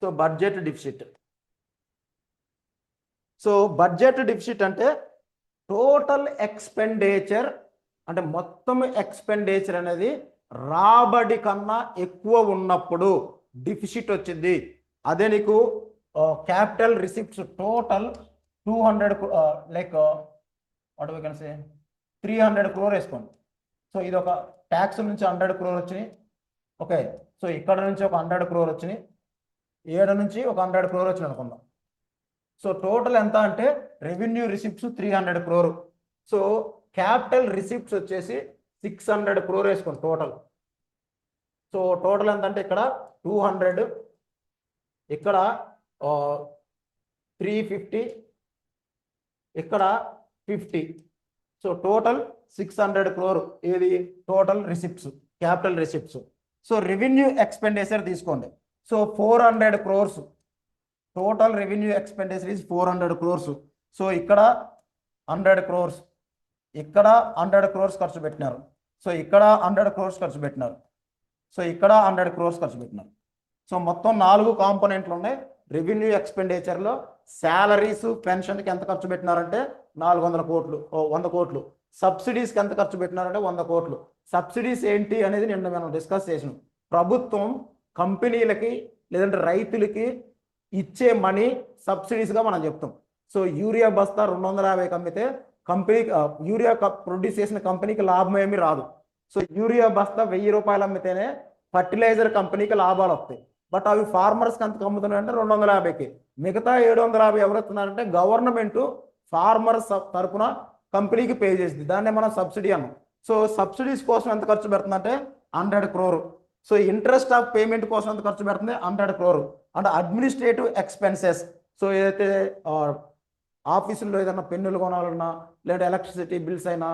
So budget deficit అంటే టోటల్ ఎక్స్పెండిచర్ అంటే మొత్తం ఎక్స్పెండిచర్ అనేది రాబడి కన్నా ఎక్కువ ఉన్నప్పుడు డిఫిసిట్ వచ్చింది. అదే నీకు capital receipts total 200 like what we can say 300 crore వేసుకోండి. సో ఇది ఒక ట్యాక్స్ నుంచి 100 crore వచ్చినాయి. ఓకే, సో ఇక్కడ నుంచి ఒక 100 crore వచ్చినాయి, 7 నుంచి ఒక 100 crore వచ్చినాయి అనుకుందాం. సో టోటల్ ఎంత అంటే revenue receipts 300 crore. So capital receipts వచ్చేసి 600 crore వేసుకోండి టోటల్. సో టోటల్ ఎంత అంటే ఇక్కడ 200, ఇక్కడ 350, ఇక్కడ 50. So total 600 crore. ఏది total receipts, capital receipts. So revenue expenditure తీసుకోండి. So 400 crores, total revenue expenditure is 400 crores. So ఇక్కడ 100 crores, ఇక్కడ 100 crores ఖర్చు పెట్టినారు. సో ఇక్కడ 100 crores ఖర్చు పెట్టినారు. సో ఇక్కడ 100 crores ఖర్చు పెట్టినారు. సో మొత్తం 4 కాంపోనెంట్లు ఉన్నాయి రెవెన్యూ ఎక్స్పెండిచర్లో. శాలరీస్ పెన్షన్కి ఎంత ఖర్చు పెట్టినారంటే 400 కోట్లు 100 కోట్లు. సబ్సిడీస్కి ఎంత ఖర్చు పెట్టినారంటే 100 కోట్లు. సబ్సిడీస్ ఏంటి అనేది నిన్న మనం డిస్కస్ చేసినాం. ప్రభుత్వం కంపెనీలకి లేదంటే రైతులకి ఇచ్చే మనీ సబ్సిడీస్గా మనం చెప్తాం. సో యూరియా బస్తా 250కి అమ్మితే కంపెనీకి యూరియా ప్రొడ్యూస్ చేసిన కంపెనీకి లాభం ఏమీ రాదు. సో యూరియా బస్తా 1000 రూపాయలు అమ్మితేనే ఫర్టిలైజర్ కంపెనీకి లాభాలు వస్తాయి. బట్ అవి ఫార్మర్స్కి అంత అమ్ముతున్నారంటే 250కి. మిగతా 750 ఎవరు ఇస్తున్నారంటే గవర్నమెంట్ ఫార్మర్స్ తరపున కంపెనీకి పే చేసింది. దాన్నే మనం సబ్సిడీ అన్నాం. సో సబ్సిడీస్ కోసం ఎంత ఖర్చు పెడుతుందంటే 100 crore. So interest of payment కోసం ఎంత ఖర్చు పెడుతుంది 100 crore. And administrative expenses, so ఏదైతే ఆఫీసుల్లో ఏదైనా పెన్నులు కొనాలన్నా లేదా ఎలక్ట్రిసిటీ బిల్స్ అయినా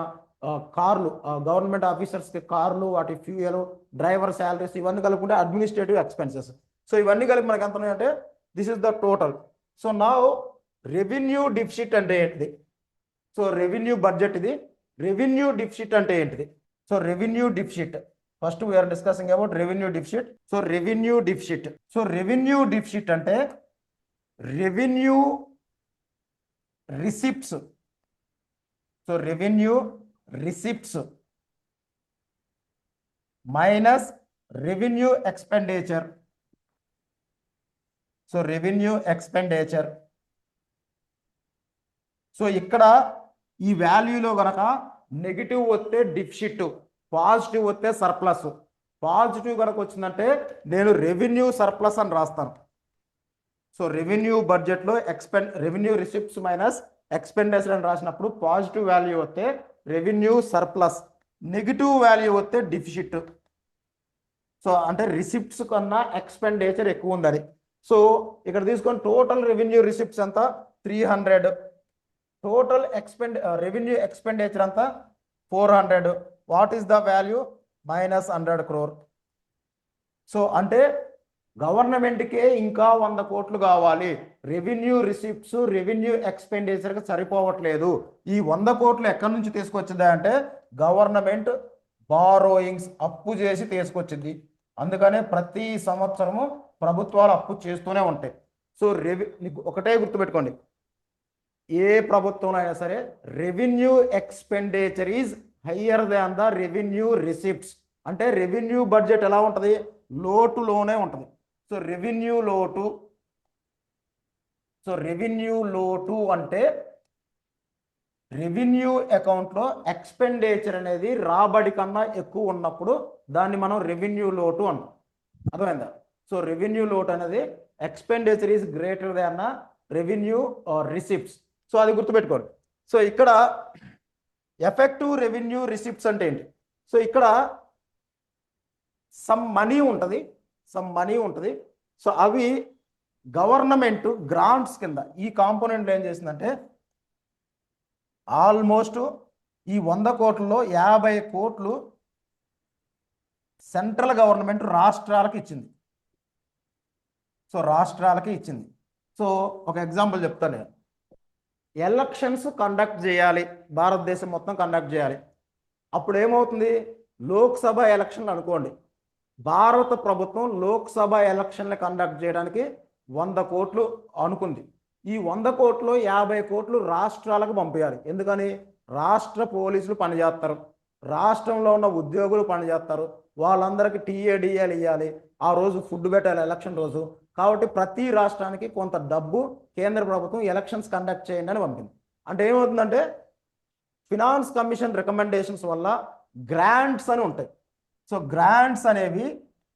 కార్లు గవర్నమెంట్ ఆఫీసర్స్కి కార్లు వాటి ఫ్యూయల్ డ్రైవర్ శాలరీస్ ఇవన్నీ కలుపుకుంటే అడ్మినిస్ట్రేటివ్ ఎక్స్పెన్సెస్. సో ఇవన్నీ కలిపి మనకి ఎంత ఉన్నాయంటే this is the total. So నా రెవెన్యూ డిఫిసిట్ అంటే ఏంటిది? సో రెవెన్యూ బడ్జెట్ ఇది. రెవెన్యూ డిఫిసిట్ అంటే ఏంటిది? So revenue deficit first we are discussing about revenue deficit. So revenue deficit, so revenue deficit అంటే revenue receipts. So revenue receipts minus revenue expenditure. So revenue expenditure. So ఇక్కడ ఈ వాల్యూలో గనక negative వస్తే deficit, positive వస్తే surplus. Positive కనుక వచ్చిందంటే నేను రెవెన్యూ సర్ప్లస్ అని రాస్తాను. సో రెవెన్యూ బడ్జెట్లో రెవెన్యూ రిసిప్ట్స్ మైనస్ ఎక్స్పెండిచర్ అని రాసినప్పుడు పాజిటివ్ వాల్యూ వస్తే రెవెన్యూ సర్ప్లస్, నెగిటివ్ వాల్యూ వస్తే డిఫిసిట్. సో అంటే రిసిప్ట్స్ కన్నా ఎక్స్పెండిచర్ ఎక్కువ ఉందని. సో ఇక్కడ తీసుకొని టోటల్ రెవెన్యూ రిసిప్ట్స్ అంతా 300, టోటల్ రెవెన్యూ ఎక్స్పెండిచర్ అంతా 400. What is the value? -100 crore. So అంటే గవర్నమెంట్కే ఇంకా 100 కోట్లు కావాలి. రెవెన్యూ రిసిప్ట్స్ రెవెన్యూ ఎక్స్పెండిచర్కి సరిపోవట్లేదు. ఈ 100 కోట్లు ఎక్కడి నుంచి తీసుకొచ్చిందా అంటే గవర్నమెంట్ బారోయింగ్స్, అప్పు చేసి తీసుకొచ్చింది. అందుకనే ప్రతి సంవత్సరము ప్రభుత్వాలు అప్పు చేస్తూనే ఉంటాయి. సో ఒకటే గుర్తుపెట్టుకోండి, ఏ ప్రభుత్వం అయినా సరే revenue expenditure is higher than the revenue receipts. అంటే రెవెన్యూ బడ్జెట్ ఎలా ఉంటుంది? లోటులోనే ఉంటుంది. సో రెవెన్యూ లోటు, సో రెవెన్యూ లోటు అంటే రెవెన్యూ అకౌంట్లో ఎక్స్పెండిచర్ అనేది రాబడి కన్నా ఎక్కువ ఉన్నప్పుడు దాన్ని మనం రెవెన్యూ లోటు అంటాం. అర్థమైందా? సో రెవెన్యూ లోటు అనేది expenditure is greater than revenue receipts. So అది గుర్తుపెట్టుకోండి. సో ఇక్కడ ఎఫెక్టివ్ రెవెన్యూ రిసిప్ట్స్ అంటే ఏంటి? సో ఇక్కడ సమ్ మనీ ఉంటుంది. సో అవి గవర్నమెంట్ గ్రాంట్స్ కింద ఈ కాంపోనెంట్ ఏం చేసిందంటే ఆల్మోస్ట్ ఈ 100 కోట్లలో 50 కోట్లు సెంట్రల్ గవర్నమెంట్ రాష్ట్రాలకు ఇచ్చింది. సో ఒక ఎగ్జాంపుల్ చెప్తాను నేను. ఎలక్షన్స్ కండక్ట్ చేయాలి, భారతదేశం మొత్తం కండక్ట్ చేయాలి. అప్పుడు ఏమవుతుంది? లోక్సభ ఎలక్షన్లు అనుకోండి. భారత ప్రభుత్వం లోక్సభ ఎలక్షన్లు కండక్ట్ చేయడానికి 100 కోట్లు అనుకుంది. ఈ 100 కోట్లు 50 కోట్లు రాష్ట్రాలకు పంపించాలి. ఎందుకని? రాష్ట్ర పోలీసులు పనిచేస్తారు, రాష్ట్రంలో ఉన్న ఉద్యోగులు పనిచేస్తారు, వాళ్ళందరికీ టీఏడిఏలు ఇవ్వాలి, ఆ రోజు ఫుడ్ పెట్టాలి ఎలక్షన్ రోజు. కాబట్టి ప్రతి రాష్ట్రానికి కొంత డబ్బు కేంద్ర ప్రభుత్వం ఎలక్షన్స్ కండక్ట్ చేయండి అని పంపింది. అంటే ఏమవుతుందంటే ఫినాన్స్ కమిషన్ రికమెండేషన్స్ వల్ల గ్రాంట్స్ అని ఉంటాయి. సో గ్రాంట్స్ అనేవి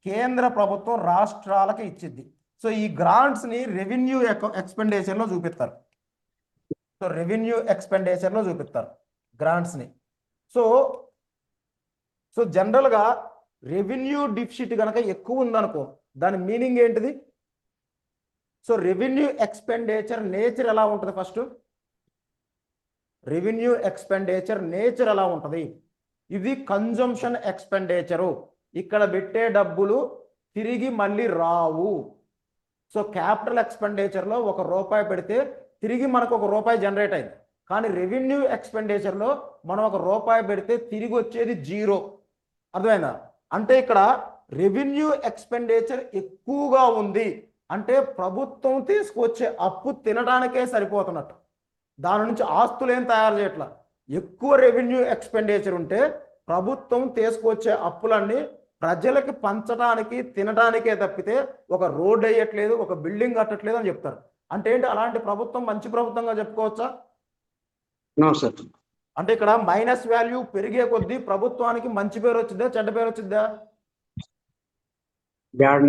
కేంద్ర ప్రభుత్వం రాష్ట్రాలకి ఇచ్చింది. సో ఈ గ్రాంట్స్ని రెవెన్యూ ఎక్స్పెండిచర్లో చూపిస్తారు. సో రెవెన్యూ ఎక్స్పెండిచర్లో చూపిస్తారు గ్రాంట్స్ని. సో జనరల్గా రెవెన్యూ డిఫిసిట్ కనుక ఎక్కువ ఉందనుకో దాని మీనింగ్ ఏంటిది? సో రెవెన్యూ ఎక్స్పెండిచర్ నేచర్ ఎలా ఉంటుంది? ఫస్ట్ రెవెన్యూ ఎక్స్పెండిచర్ నేచర్ ఎలా ఉంటుంది? ఇది కన్జంప్షన్ ఎక్స్పెండిచరు. ఇక్కడ పెట్టే డబ్బులు తిరిగి మళ్ళీ రావు. సో క్యాపిటల్ ఎక్స్పెండిచర్లో ₹1 పెడితే తిరిగి మనకు ₹1 జనరేట్ అయింది. కానీ రెవెన్యూ ఎక్స్పెండిచర్లో మనం ₹1 పెడితే తిరిగి వచ్చేది 0. అర్థమైందా? అంటే ఇక్కడ రెవెన్యూ ఎక్స్పెండిచర్ ఎక్కువగా ఉంది అంటే ప్రభుత్వం తీసుకొచ్చే అప్పు తినడానికే సరిపోతున్నట్టు. దాని నుంచి ఆస్తులు ఏం తయారు చేయట్లా. ఎక్కువ రెవెన్యూ ఎక్స్పెండిచర్ ఉంటే ప్రభుత్వం తీసుకొచ్చే అప్పులన్నీ ప్రజలకి పంచడానికి తినడానికే తప్పితే ఒక రోడ్ వేయట్లేదు, ఒక బిల్డింగ్ కట్టట్లేదు అని చెప్తారు. అంటే ఏంటి, అలాంటి ప్రభుత్వం మంచి ప్రభుత్వంగా చెప్పుకోవచ్చా? అంటే ఇక్కడ మైనస్ వాల్యూ పెరిగే కొద్దీ ప్రభుత్వానికి మంచి పేరు వచ్చిద్దా, చెడ్డ పేరు వచ్చిద్దా? బ్యాడ్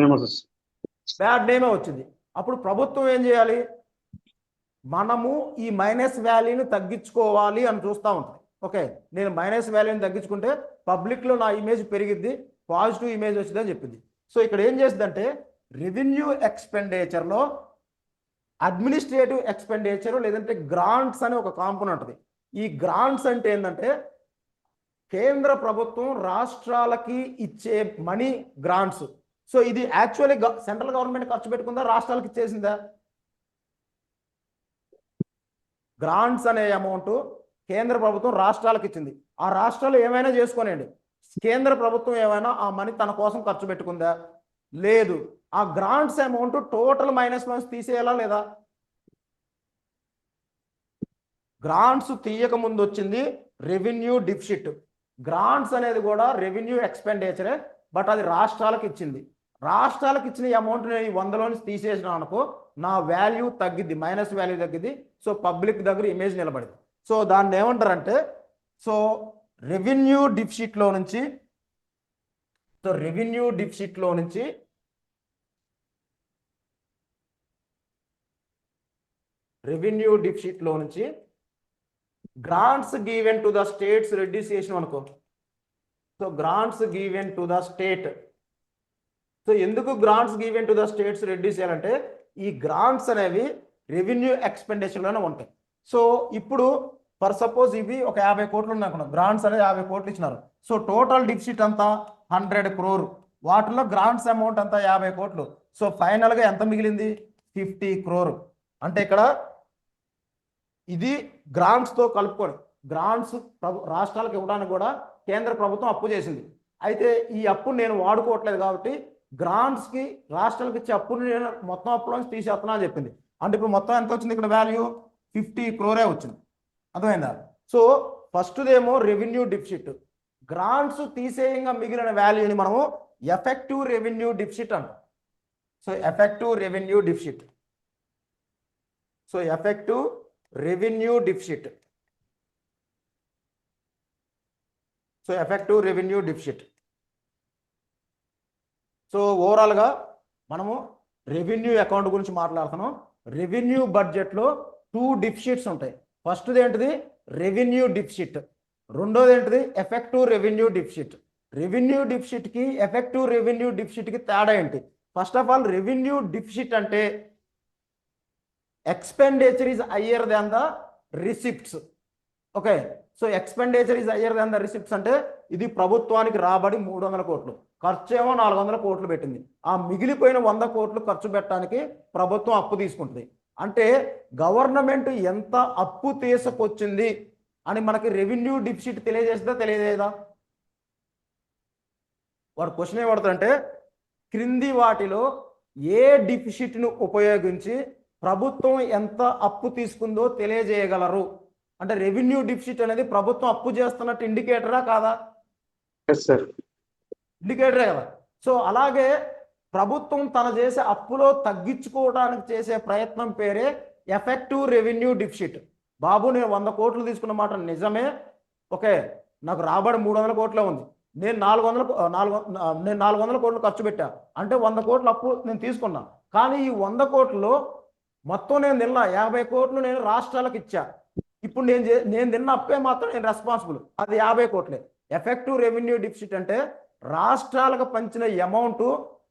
నేమే వచ్చింది. అప్పుడు ప్రభుత్వం ఏం చేయాలి? మనము ఈ మైనస్ వాల్యూని తగ్గించుకోవాలి అని చూస్తూ ఉంటుంది. ఓకే, నేను మైనస్ వాల్యూని తగ్గించుకుంటే పబ్లిక్లో నా ఇమేజ్ పెరిగిద్ది, పాజిటివ్ ఇమేజ్ వచ్చింది అని చెప్పింది. సో ఇక్కడ ఏం చేస్తుందంటే రెవెన్యూ ఎక్స్పెండిచర్లో అడ్మినిస్ట్రేటివ్ ఎక్స్పెండిచర్ లేదంటే గ్రాంట్స్ అనే ఒక కాంపోనెంట్ ఉంది. ఈ గ్రాంట్స్ అంటే ఏంటంటే కేంద్ర ప్రభుత్వం రాష్ట్రాలకి ఇచ్చే మనీ గ్రాంట్స్. సో ఇది యాక్చువల్లీ సెంట్రల్ గవర్నమెంట్ ఖర్చు పెట్టుకుందా, రాష్ట్రాలకు ఇచ్చేసిందా? గ్రాంట్స్ అనే అమౌంట్ కేంద్ర ప్రభుత్వం రాష్ట్రాలకు ఇచ్చింది. ఆ రాష్ట్రాలు ఏమైనా చేసుకోనండి, కేంద్ర ప్రభుత్వం ఏమైనా ఆ మనీ తన కోసం ఖర్చు పెట్టుకుందా? లేదు. ఆ గ్రాంట్స్ అమౌంట్ టోటల్ మైనస్ తీసేయాలా లేదా? గ్రాంట్స్ తీయక ముందు వచ్చింది రెవెన్యూ డిఫిసిట్. గ్రాంట్స్ అనేది కూడా రెవెన్యూ ఎక్స్పెండిచరే, బట్ అది రాష్ట్రాలకు ఇచ్చింది. రాష్ట్రాలకు ఇచ్చిన అమౌంట్ నేను 100లో నుంచి తీసేసిన అనుకో, నా వాల్యూ తగ్గిద్ది, మైనస్ వాల్యూ తగ్గిద్ది. సో పబ్లిక్ దగ్గర ఇమేజ్ నిలబడింది. సో దాన్ని ఏమంటారంటే, సో రెవెన్యూ డిఫిసిట్లో నుంచి grants given to the states reduce చేసిన అనుకో. So grants given to the state. So ఎందుకు grants given to the states reduce చేయాలంటే ఈ గ్రాంట్స్ అనేవి రెవెన్యూ ఎక్స్పెండిచర్లోనే ఉంటాయి. సో ఇప్పుడు ఫర్ సపోజ్ ఇవి ఒక 50 కోట్లు ఉన్నాయి అనుకున్నాం, గ్రాంట్స్ అనేది 50 కోట్లు ఇచ్చినారు. సో టోటల్ డిఫిసిట్ అంతా 100 crore, వాటిలో గ్రాంట్స్ అమౌంట్ అంతా 50 కోట్లు. సో ఫైనల్గా ఎంత మిగిలింది? 50 crore. అంటే ఇక్కడ ఇది గ్రాంట్స్తో కలుపుకొని గ్రాంట్స్ రాష్ట్రాలకు ఇవ్వడానికి కూడా కేంద్ర ప్రభుత్వం అప్పు చేసింది. అయితే ఈ అప్పు నేను వాడుకోవట్లేదు కాబట్టి గ్రాంట్స్కి రాష్ట్రాలకు ఇచ్చే అప్పుని నేను మొత్తం అప్పులోంచి తీసేస్తున్నా అని చెప్పింది. అంటే ఇప్పుడు మొత్తం ఎంత వచ్చింది? ఇక్కడ వాల్యూ 50 crore వచ్చింది. అర్థమైందా? సో ఫస్ట్దేమో రెవెన్యూ డిఫిసిట్, గ్రాంట్స్ తీసేయంగా మిగిలిన వాల్యూని మనము ఎఫెక్టివ్ రెవెన్యూ డిఫిసిట్ అంటాం. So effective revenue deficit. So effective revenue deficit. So effective revenue deficit. So ఓవరాల్గా మనము రెవెన్యూ అకౌంట్ గురించి మాట్లాడుతున్నాం. రెవెన్యూ బడ్జెట్లో 2 డిఫిసిట్స్ ఉంటాయి. ఫస్ట్ది ఏంటిది? Revenue deficit. రెండోది ఏంటిది? Effective revenue deficit. రెవెన్యూ డిఫిసిట్కి ఎఫెక్టివ్ రెవెన్యూ డిఫిసిట్కి తేడా ఏంటి? First of all revenue deficit అంటే expenditure is higher than the receipts. Okay, so expenditure is higher than the receipts అంటే ఇది ప్రభుత్వానికి రాబడి 300 కోట్లు, ఖర్చు ఏమో 400 కోట్లు పెట్టింది. ఆ మిగిలిపోయిన 100 కోట్లు ఖర్చు పెట్టడానికి ప్రభుత్వం అప్పు తీసుకుంటుంది. అంటే గవర్నమెంట్ ఎంత అప్పు తీసుకొచ్చింది అని మనకి రెవెన్యూ డిఫిసిట్ తెలియజేస్తుందా తెలియజేయదా? వాడు క్వశ్చన్ ఏమడుతుందంటే క్రింది వాటిలో ఏ డిఫిసిట్ను ఉపయోగించి ప్రభుత్వం ఎంత అప్పు తీసుకుందో తెలియజేయగలరు అంటే రెవెన్యూ డిఫిసిట్ అనేది ప్రభుత్వం అప్పు చేస్తున్నట్టు ఇండికేటరా కాదా? ఇండికేటరే కదా. సో అలాగే ప్రభుత్వం తన చేసే అప్పులో తగ్గించుకోవడానికి చేసే ప్రయత్నం పేరే ఎఫెక్టివ్ రెవెన్యూ డిఫిసిట్. బాబు నేను 100 కోట్లు తీసుకున్న మాట నిజమే, ఓకే, నాకు రాబడి 300 కోట్లే ఉంది, నేను 400 కోట్లు ఖర్చు పెట్టా అంటే 100 కోట్ల అప్పు నేను తీసుకున్నా. కానీ ఈ 100 కోట్లలో మొత్తం నేను తిన్న 50 కోట్లు నేను రాష్ట్రాలకు ఇచ్చా. ఇప్పుడు నేను తిన్న అప్పే మాత్రం నేను రెస్పాన్సిబుల్, అది 50 కోట్లే. ఎఫెక్టివ్ రెవెన్యూ డిఫిసిట్ అంటే రాష్ట్రాలకు పంచిన అమౌంట్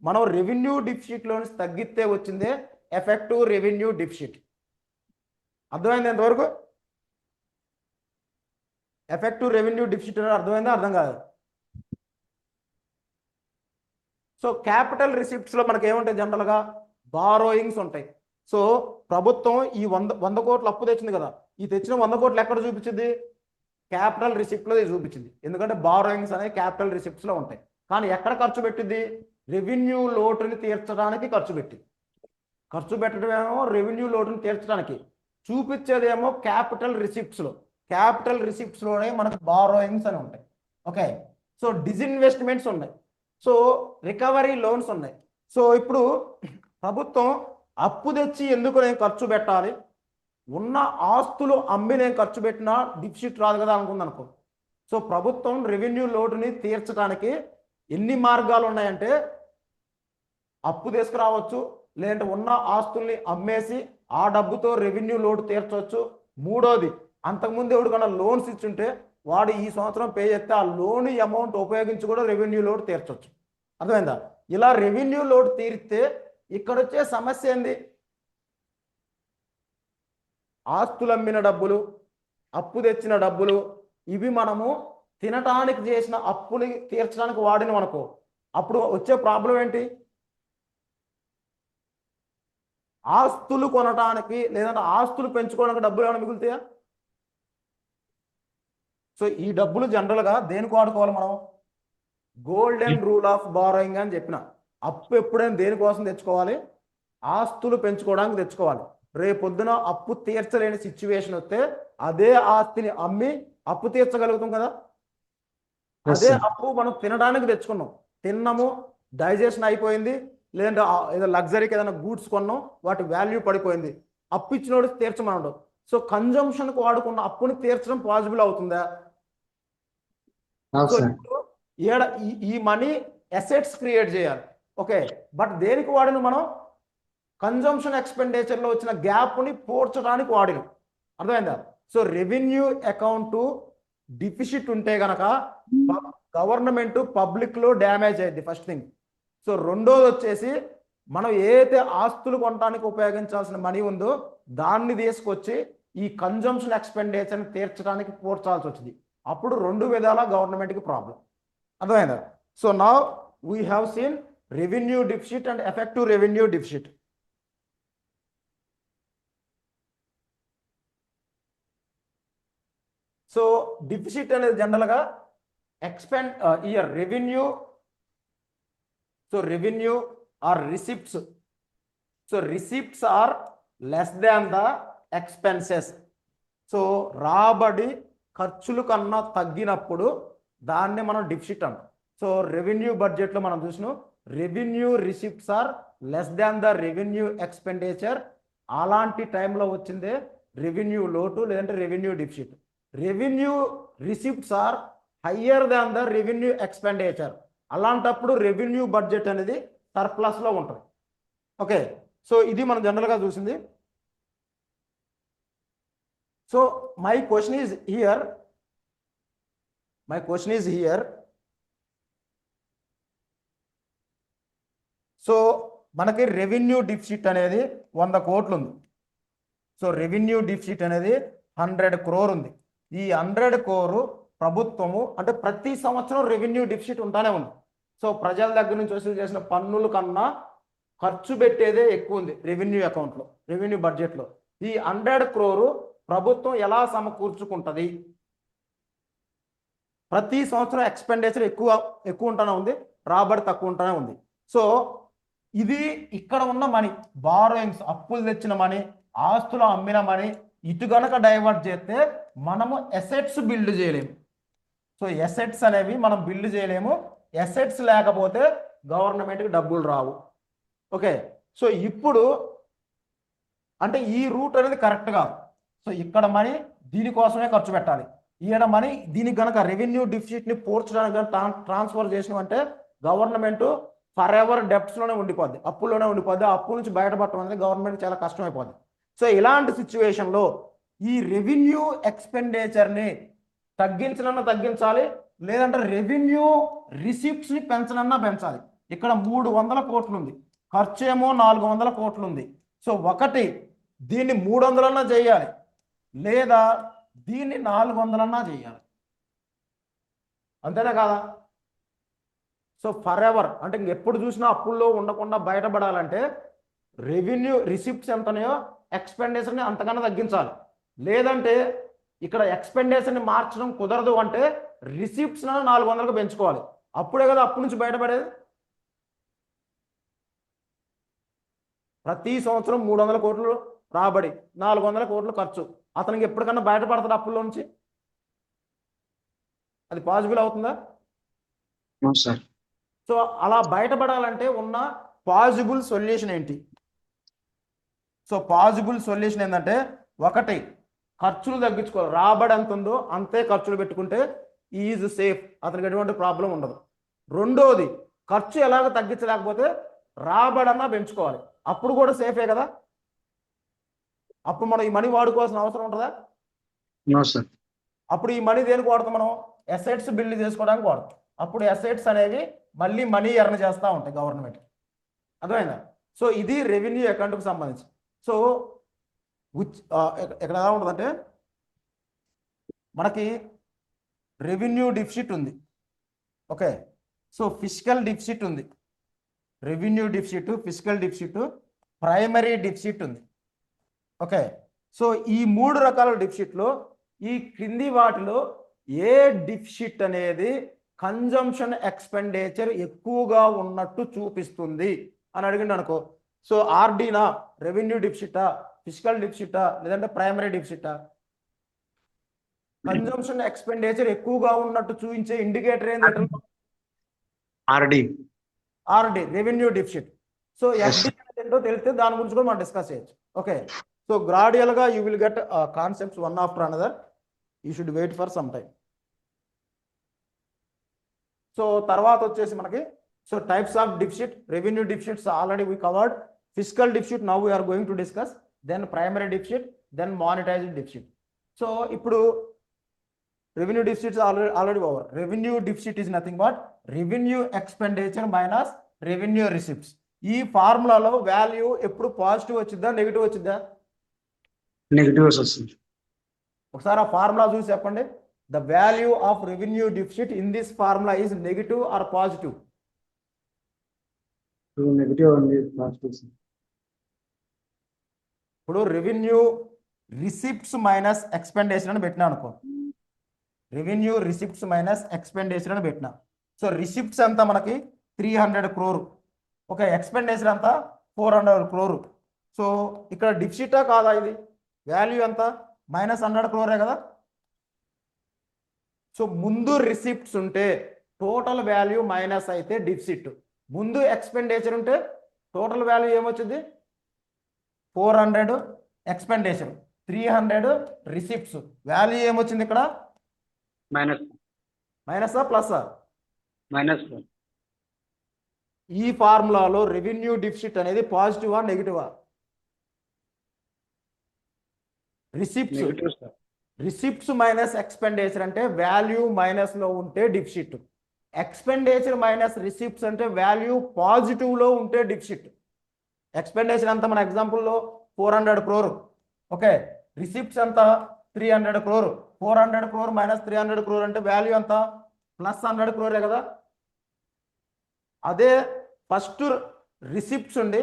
మనం రెవెన్యూ డిఫిసిట్లో నుంచి తగ్గితే వచ్చిందే ఎఫెక్టివ్ రెవెన్యూ డిఫిసిట్. అర్థమైంది ఎంతవరకు? ఎఫెక్టివ్ రెవెన్యూ డిఫిసిట్ అనేది అర్థమైందా అర్థం కాదు? సో క్యాపిటల్ రిసిప్ట్స్లో మనకి ఏముంటాయి? జనరల్గా బారోయింగ్స్ ఉంటాయి. సో ప్రభుత్వం ఈ 100 కోట్లు అప్పు తెచ్చింది కదా, ఈ తెచ్చిన 100 కోట్లు ఎక్కడ చూపించింది? క్యాపిటల్ రిసిప్ట్లో చూపించింది. ఎందుకంటే బారోయింగ్స్ అనేవి క్యాపిటల్ రిసిప్ట్స్లో ఉంటాయి. కానీ ఎక్కడ ఖర్చు పెట్టింది? రెవెన్యూ లోటుని తీర్చడానికి ఖర్చు పెట్టింది. ఖర్చు పెట్టడమేమో రెవెన్యూ లోటుని తీర్చడానికి, చూపించేదేమో క్యాపిటల్ రిసిప్ట్స్లో. క్యాపిటల్ రిసిప్ట్స్లోనే మనకు బారోయింగ్స్ అని ఉంటాయి. ఓకే, సో డిస్ఇన్వెస్ట్మెంట్స్ ఉన్నాయి, సో రికవరీ లోన్స్ ఉన్నాయి. సో ఇప్పుడు ప్రభుత్వం అప్పు తెచ్చి ఎందుకు నేను ఖర్చు పెట్టాలి, ఉన్న ఆస్తులు అమ్మి నేను ఖర్చు పెట్టినా డిఫిసిట్ రాదు కదా అనుకుందనుకో. సో ప్రభుత్వం రెవెన్యూ లోటుని తీర్చడానికి ఎన్ని మార్గాలు ఉన్నాయంటే, అప్పు తీసుకురావచ్చు, లేదంటే ఉన్న ఆస్తుల్ని అమ్మేసి ఆ డబ్బుతో రెవెన్యూ లోటు తీర్చవచ్చు. మూడోది, అంతకుముందు ఎవరికన్నా లోన్స్ ఇచ్చుంటే వాడు ఈ సంవత్సరం పే చేస్తే ఆ లోన్ అమౌంట్ ఉపయోగించి కూడా రెవెన్యూ లోటు తీర్చవచ్చు. అర్థమైందా? ఇలా రెవెన్యూ లోటు తీరిస్తే ఇక్కడ వచ్చే సమస్య ఏంది, ఆస్తులు అమ్మిన డబ్బులు, అప్పు తెచ్చిన డబ్బులు, ఇవి మనము తినటానికి చేసిన అప్పుని తీర్చడానికి వాడిన అనుకో, అప్పుడు వచ్చే ప్రాబ్లం ఏంటి, ఆస్తులు కొనటానికి లేదంటే ఆస్తులు పెంచుకోవడానికి డబ్బులు ఏమైనా మిగులుతాయా? సో ఈ డబ్బులు జనరల్గా దేనికి వాడుకోవాలి మనం? గోల్డెన్ రూల్ ఆఫ్ బారోయింగ్ అని చెప్పిన, అప్పు ఎప్పుడైనా దేనికోసం తెచ్చుకోవాలి? ఆస్తులు పెంచుకోవడానికి తెచ్చుకోవాలి. రేపొద్దున అప్పు తీర్చలేని సిచ్యువేషన్ వస్తే అదే ఆస్తిని అమ్మి అప్పు తీర్చగలుగుతాం కదా. అదే అప్పు మనం తినడానికి తెచ్చుకున్నాం, తిన్నాము, డైజెషన్ అయిపోయింది, లేదంటే ఏదో లగ్జరీకి ఏదైనా గూడ్స్ కొన్నాం, వాటి వాల్యూ పడిపోయింది, అప్పు ఇచ్చినోడు తీర్చమన్నాడు. సో కన్జంప్షన్కి వాడుకున్న అప్పుని తీర్చడం పాసిబుల్ అవుతుందా? సో ఇప్పుడు ఈ మనీ అసెట్స్ క్రియేట్ చేయాలి. ఓకే, బట్ దేనికి వాడిన మనం? కన్జంప్షన్ ఎక్స్పెండిచర్లో వచ్చిన గ్యాప్ని పోర్చడానికి వాడిన. అర్థమైందా? సో రెవెన్యూ అకౌంట్ డిఫిసిట్ ఉంటే గనక గవర్నమెంట్ పబ్లిక్లో డ్యామేజ్ అయ్యింది, ఫస్ట్ థింగ్. సో రెండోది వచ్చేసి, మనం ఏదైతే ఆస్తులు కొనడానికి ఉపయోగించాల్సిన మనీ ఉందో దాన్ని తీసుకొచ్చి ఈ కన్జంప్షన్ ఎక్స్పెండిచర్ని తీర్చడానికి పోర్చాల్సి వచ్చింది. అప్పుడు రెండు విధాల గవర్నమెంట్కి ప్రాబ్లం. అర్థమైందా? So now we have seen revenue deficit and effective revenue deficit. So deficit అనేది జనరల్గా revenue, so revenue are receipts, so receipts are less than the expenses. So రాబడి ఖర్చులు కన్నా తగ్గినప్పుడు దాన్ని మనం డిఫిసిట్ అంటాం. సో రెవెన్యూ బడ్జెట్లో మనం చూసినాం, revenue receipts are less than the revenue expenditure. అలాంటి టైంలో వచ్చిందే రెవెన్యూ లోటు లేదంటే revenue deficit. Revenue receipts are higher than the revenue expenditure. అలాంటప్పుడు రెవెన్యూ బడ్జెట్ అనేది సర్ప్లస్లో ఉంటుంది. ఓకే, సో ఇది మనం జనరల్గా చూసింది. So my question is here, so మనకి రెవెన్యూ డిఫిసిట్ అనేది 100 కోట్లు ఉంది. సో రెవెన్యూ డిఫిసిట్ అనేది 100 crore ఉంది. ఈ 100 crore ప్రభుత్వము అంటే ప్రతి సంవత్సరం రెవెన్యూ డిఫిసిట్ ఉంటానే ఉంది. సో ప్రజల దగ్గర నుంచి వసూలు చేసిన పన్నుల కన్నా ఖర్చు పెట్టేదే ఎక్కువ ఉంది రెవెన్యూ అకౌంట్లో, రెవెన్యూ బడ్జెట్లో. ఈ 100 crore ప్రభుత్వం ఎలా సమకూర్చుకుంటుంది? ప్రతి సంవత్సరం ఎక్స్పెండిచర్ ఎక్కువ ఉంటూనే ఉంది, రాబడి తక్కువ ఉంటూనే ఉంది. సో ఇది ఇక్కడ ఉన్న మనీ, బారోయింగ్స్, అప్పులు తెచ్చిన మనీ, ఆస్తులు అమ్మిన మనీ, ఇటు గనక డైవర్ట్ చేస్తే మనము అసెట్స్ బిల్డ్ చేయలేము. సో అసెట్స్ అనేవి మనం బిల్డ్ చేయలేము. అసెట్స్ లేకపోతే గవర్నమెంట్కి డబ్బులు రావు. ఓకే, సో ఇప్పుడు అంటే ఈ రూట్ అనేది కరెక్ట్ కాదు. సో ఇక్కడ మనీ దీనికోసమే ఖర్చు పెట్టాలి, ఈయన మనీ దీనికి కనుక రెవెన్యూ డిఫిసిట్ని పోర్చడానికి ట్రాన్స్ఫర్ చేసినామంటే గవర్నమెంట్ ఫర్ ఎవర్ డెప్ట్స్లోనే ఉండిపోద్ది, అప్పుల్లోనే ఉండిపోద్ది. ఆ అప్పు నుంచి బయటపడటం అనేది గవర్నమెంట్ చాలా కష్టమైపోద్ది. సో ఇలాంటి సిచ్యువేషన్లో ఈ రెవెన్యూ ఎక్స్పెండిచర్ని తగ్గించాలన్నా తగ్గించాలి, లేదంటే రెవెన్యూ రిసిప్ట్స్ని పెంచాలి. ఇక్కడ 300 కోట్లు ఉంది, ఖర్చు ఏమో 400 కోట్లు ఉంది. సో ఒకటి దీన్ని 300 చేయాలి, లేదా దీన్ని 400 చేయాలి. అంతేనా కాదా? సో ఫర్ ఎవర్ అంటే ఇంకెప్పుడు చూసినా అప్పుల్లో ఉండకుండా బయటపడాలంటే రెవెన్యూ రిసిప్ట్స్ ఎంత ఉన్నాయో ఎక్స్పెండిచర్ని అంతకన్నా తగ్గించాలి. లేదంటే ఇక్కడ ఎక్స్పెండిచర్ని మార్చడం కుదరదు అంటే రిసిప్ట్స్ 400కు పెంచుకోవాలి. అప్పుడే కదా అప్పు నుంచి బయటపడేది. ప్రతి సంవత్సరం 300 కోట్లు రాబడి 400 కోట్లు ఖర్చు. అతనికి ఎప్పటికన్నా బయటపడతాడు అప్పుల్లో నుంచి? అది పాసిబుల్ అవుతుందా? No, sir. సో అలా బయటపడాలంటే ఉన్న పాసిబుల్ సొల్యూషన్ ఏంటి? సో పాసిబుల్ సొల్యూషన్ ఏంటంటే, ఒకటి, ఖర్చులు తగ్గించుకోవాలి. రాబడి ఎంత ఉందో అంతే ఖర్చులు పెట్టుకుంటే ఈజ్ సేఫ్, అతనికి ఎటువంటి ప్రాబ్లం ఉండదు. రెండోది, ఖర్చు ఎలాగ తగ్గించలేకపోతే రాబడన్నా పెంచుకోవాలి, అప్పుడు కూడా సేఫే కదా. అప్పుడు మనం ఈ మనీ వాడుకోవాల్సిన అవసరం ఉంటుందా? No, sir. అప్పుడు ఈ మనీ దేనికి వాడతాం మనం? అసెట్స్ బిల్డ్ చేసుకోవడానికి వాడతాం. అప్పుడు అసెట్స్ అనేవి మళ్ళీ మనీ ఎర్న్ చేస్తూ ఉంటాయి గవర్నమెంట్. అర్థమైందా? సో ఇది రెవెన్యూ అకౌంట్కి సంబంధించి. సో ఎక్కడ ఎలా ఉంటుందంటే, మనకి రెవెన్యూ డిఫిసిట్ ఉంది, ఓకే. సో ఫిజికల్ డిఫిసిట్ ఉంది, revenue deficit, physical deficit, primary deficit ఉంది, ఓకే. సో ఈ 3 రకాల డిఫిసిట్లో ఈ క్రింది వాటిలో ఏ డిఫిసిట్ అనేది కన్జంప్షన్ ఎక్స్పెండిచర్ ఎక్కువగా ఉన్నట్టు చూపిస్తుంది అని అడిగింది అనుకో. సో ఆర్డీనా, రెవెన్యూ డిఫిసిటా, ఫిజికల్ డిఫిసిటా, లేదంటే ప్రైమరీ డిఫిసిటా? కన్జంప్షన్ ఎక్స్పెండిచర్ ఎక్కువగా ఉన్నట్టు చూపించే ఇండికేటర్ ఏంటి? RD. RD, revenue deficit. So FD ఏంటో తెలిస్తే దాని గురించి కూడా మనం డిస్కస్ చేయొచ్చు, ఓకే. సో గ్రాడ్యువల్గా you will get concepts one after another. You should wait for some time. So తర్వాత వచ్చేసి మనకి, so types of deficit, revenue deficits already we covered, physical deficit now we are going to discuss, then primary deficit, then monetised deficit. So ఇప్పుడు revenue deficits already over. Revenue deficit is nothing but revenue expenditure minus revenue receipts. ఈ ఫార్ములాలో value ఎప్పుడు positive వచ్చిద్దా, negative వచ్చిద్దా? Negative, sir. ఒకసారి ఆ formula చూసి చెప్పండి. The value of revenue deficit in this formula is negative or positive? Negative only positive, sir. ఇప్పుడు రెవెన్యూ రిసిప్ట్స్ మైనస్ ఎక్స్పెండిచర్ అని పెట్టినా అనుకో, రెవెన్యూ రిసిప్ట్స్ మైనస్ ఎక్స్పెండిచర్ అని పెట్టినా. సో రిసిప్ట్స్ అంతా మనకి 300 crore, ఓకే. ఎక్స్పెండిచర్ అంతా 400 crore. సో ఇక్కడ డిఫిసిటా కాదా? ఇది వాల్యూ ఎంత? -100 crore కదా. సో ముందు రిసిప్ట్స్ ఉంటే టోటల్ వాల్యూ మైనస్ అయితే డిఫిసిట్, ముందు ఎక్స్పెండిచర్ ఉంటే టోటల్ వాల్యూ ఏమొచ్చింది? 400 ఎక్స్పెండిచర్, 300 రిసిప్ట్స్, వాల్యూ ఏమొచ్చింది ఇక్కడ? Minus. మైనసా ప్లస్సా? Minus, sir. ఈ ఫార్ములాలో రెవెన్యూ డిఫిసిట్ అనేది పాజిటివా నెగిటివా? Receipts, Negative, sir. Receipts minus expenditure అంటే వాల్యూ మైనస్లో ఉంటే డిఫిసిట్, ఎక్స్పెండిచర్ మైనస్ రిసిప్ట్స్ అంటే వాల్యూ పాజిటివ్లో ఉంటే డిఫిసిట్. ఎక్స్పెండిచర్ అంతా మన ఎగ్జాంపుల్లో 400 crore, ఓకే. రిసిప్ట్స్ అంతా 300 crore. 400 crore మైనస్ 300 crore అంటే వాల్యూ అంతా +100 crore కదా. అదే ఫస్ట్ రిసిప్ట్స్ ఉండి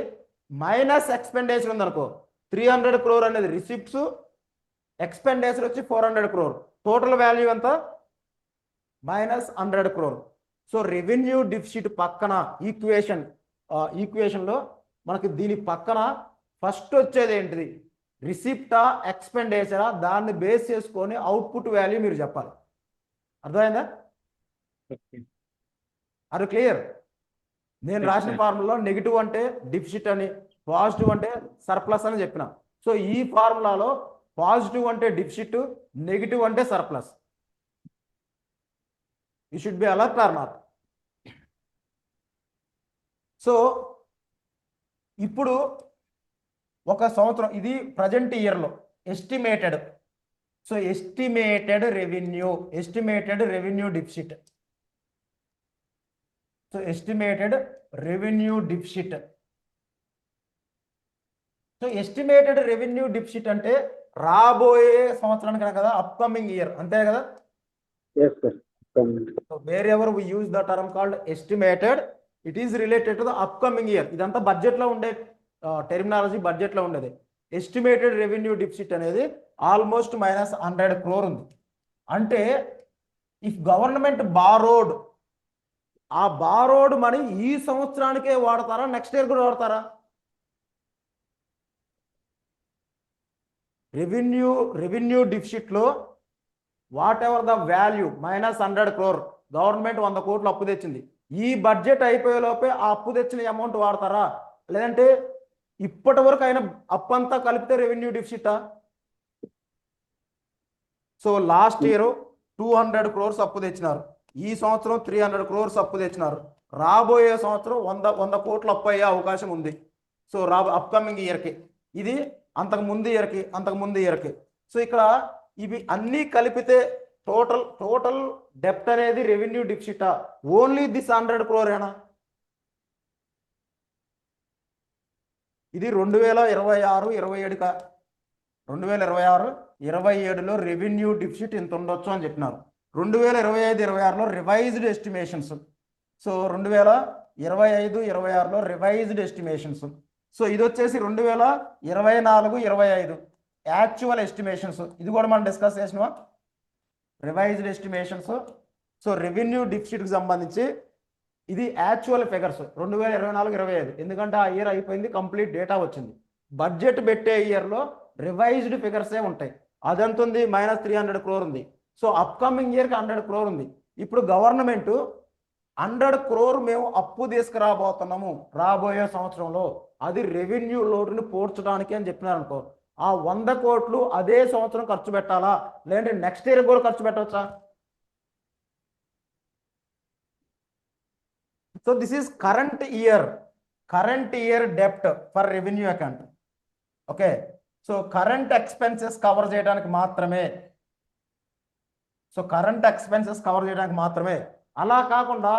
మైనస్ ఎక్స్పెండిచర్ ఉందనుకో, 300 crore అనేది రిసిప్ట్స్, ఎక్స్పెండిచర్ వచ్చి 400 crore, టోటల్ వాల్యూ ఎంత? -100 crore. సో రెవెన్యూ డిఫిసిట్ పక్కన ఈక్వేషన్లో మనకి దీని పక్కన ఫస్ట్ వచ్చేది ఏంటిది? రిసిప్టా ఎక్స్పెండిచరా? దాన్ని బేస్ చేసుకొని అవుట్పుట్ వాల్యూ మీరు చెప్పాలి. అర్థమైందా? Okay. అది క్లియర్? నేను రాసిన ఫార్ములాలో నెగిటివ్ అంటే డిఫిసిట్ అని, పాజిటివ్ అంటే సర్ప్లస్ అని చెప్పిన. సో ఈ ఫార్ములాలో పాజిటివ్ అంటే డిఫిసిట్, నెగిటివ్ అంటే surplus. You should be alert or not? So ఇప్పుడు ఒక సంవత్సరం, ఇది ప్రజెంట్ ఇయర్లో estimated. So estimated revenue deficit. So estimated revenue deficit. So estimated revenue deficit అంటే రాబోయే సంవత్సరానికి కదా, అప్కమింగ్ ఇయర్, అంతే కదా. Yes, sir. So wherever we use the term called estimated, it is related to the upcoming year. ఇదంతా బడ్జెట్లో ఉండే terminology, బడ్జెట్లో ఉండేది. ఎస్టిమేటెడ్ రెవెన్యూ డిఫిసిట్ అనేది ఆల్మోస్ట్ -100 crore ఉంది. అంటే ఇఫ్ గవర్నమెంట్ బారోడ్, ఆ బారోడ్ మనీ ఈ సంవత్సరానికే వాడతారా, నెక్స్ట్ ఇయర్ కూడా వాడతారా? రెవెన్యూ డిఫిసిట్లో whatever the value -100 crore government 100 కోట్లు అప్పు తెచ్చింది. ఈ బడ్జెట్ అయిపోయే లోపే ఆ అప్పు తెచ్చిన అమౌంట్ వాడతారా, లేదంటే ఇప్పటి వరకు అయిన అప్పు అంతా కలిపితే రెవెన్యూ డిఫిసిటా? సో లాస్ట్ ఇయర్ 200 crores అప్పు తెచ్చినారు, ఈ సంవత్సరం 300 crores అప్పు తెచ్చినారు, రాబోయే సంవత్సరం 100 కోట్లు అప్పు అయ్యే అవకాశం ఉంది. సో అప్కమింగ్ ఇయర్కి, ఇది అంతకు ముందు ఇయర్కి. సో ఇక్కడ ఇవి అన్నీ కలిపితే టోటల్ డెప్ట్ అనేది రెవెన్యూ డిఫిసిటా, ఓన్లీ దిస్ 100 crore ఏనా? ఇది 2026-27లో రెవెన్యూ డిఫిసిట్ ఇంత ఉండొచ్చు అని చెప్పినారు. 2025-26లో రివైజ్డ్ ఎస్టిమేషన్స్. సో 2025-26లో రివైజ్డ్ ఎస్టిమేషన్స్. సో ఇది వచ్చేసి 2024-25 యాక్చువల్ ఎస్టిమేషన్స్. ఇది కూడా మనం డిస్కస్ చేసినావా, రివైజ్డ్ ఎస్టిమేషన్స్. సో రెవెన్యూ డిఫిసిట్కి సంబంధించి ఇది యాక్చువల్ ఫిగర్స్ 2024-25, ఎందుకంటే ఆ ఇయర్ అయిపోయింది, కంప్లీట్ డేటా వచ్చింది. బడ్జెట్ పెట్టే ఇయర్లో రివైజ్డ్ ఫిగర్సే ఉంటాయి. అదెంత ఉంది? -300 crore ఉంది. సో అప్కమింగ్ ఇయర్కి 100 crore ఉంది. ఇప్పుడు గవర్నమెంట్ 100 crore మేము అప్పు తీసుకురాబోతున్నాము రాబోయే సంవత్సరంలో, అది రెవెన్యూ లోటుని పూడ్చడానికి అని చెప్పినారు అనుకో, ఆ 100 కోట్లు అదే సంవత్సరం ఖర్చు పెట్టాలా, లేదంటే నెక్స్ట్ ఇయర్ కూడా ఖర్చు పెట్టవచ్చా? So this is current year డెప్ట్ for revenue account. Okay, so current expenses cover చేయడానికి మాత్రమే. అలా కాకుండా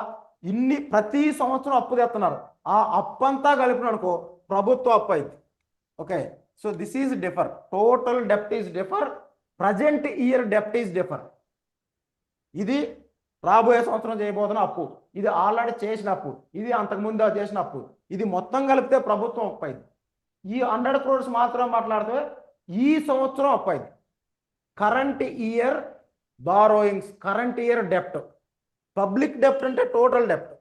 ప్రతి సంవత్సరం అప్పు తెస్తున్నారు, ఆ అప్పు అంతా కలిపిన అనుకో ప్రభుత్వ అప్పు అయింది. Okay, so this is differ, total డెప్ట్ is differ, present year డెప్ట్ is differ. ఇది రాబోయే సంవత్సరం చేయబోతున్న అప్పు, ఇది ఆల్రెడీ చేసిన అప్పు, ఇది అంతకుముందు చేసిన అప్పు, ఇది మొత్తం కలిపితే ప్రభుత్వం అప్పు అయింది. ఈ 100 crores మాత్రం మాట్లాడితే ఈ సంవత్సరం అప్పు అయింది. Current year borrowings, current year డెప్ట్. Public డెప్ట్ అంటే టోటల్ డెప్ట్.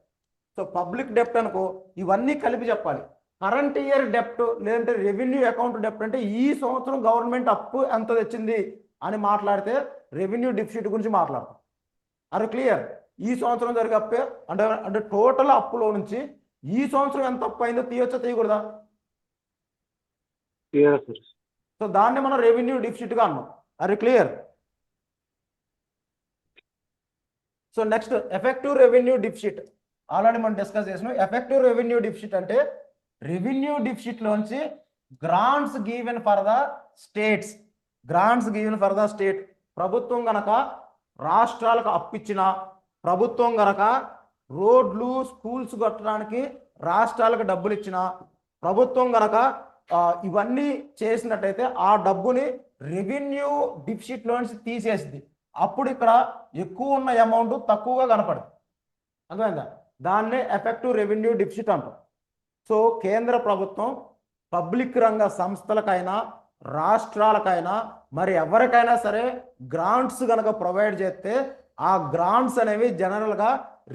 సో పబ్లిక్ డెప్ట్ అనుకో, ఇవన్నీ కలిపి చెప్పాలి. కరెంట్ ఇయర్ డెప్ట్ లేదంటే రెవెన్యూ అకౌంట్ డెప్ట్ అంటే ఈ సంవత్సరం గవర్నమెంట్ అప్పు ఎంత తెచ్చింది అని మాట్లాడితే రెవెన్యూ డిఫిసిట్ గురించి మాట్లాడతాం. అది క్లియర్? ఈ సంవత్సరం జరిగే అప్పే అంటే టోటల్ అప్పులో నుంచి ఈ సంవత్సరం ఎంత అప్పు అయిందో తీయొచ్చా, తీయకూడదా? సో దాన్ని మనం రెవెన్యూ డిఫిసిట్గా అన్నాం. అది clear? So next effective revenue deficit, already మనం డిస్కస్ చేసినాం. ఎఫెక్టివ్ రెవెన్యూ డిఫిసిట్ అంటే రెవెన్యూ డిఫిసిట్లోంచి grants given for the state. ప్రభుత్వం గనక రాష్ట్రాలకు అప్పిచ్చిన, ప్రభుత్వం గనక రోడ్లు స్కూల్స్ కట్టడానికి రాష్ట్రాలకు డబ్బులు ఇచ్చిన, ప్రభుత్వం గనక ఇవన్నీ చేసినట్టయితే ఆ డబ్బుని రెవెన్యూ డిఫిసిట్లోంచి తీసేసింది. అప్పుడు ఇక్కడ ఎక్కువ ఉన్న అమౌంట్ తక్కువగా కనపడుతుంది. అర్థమైందా? దాన్నే ఎఫెక్టివ్ రెవెన్యూ డిఫిసిట్ అంటాం. సో కేంద్ర ప్రభుత్వం పబ్లిక్ రంగ సంస్థలకైనా రాష్ట్రాలకైనా మరి ఎవరికైనా సరే గ్రాంట్స్ కనుక ప్రొవైడ్ చేస్తే ఆ గ్రాంట్స్ అనేవి జనరల్గా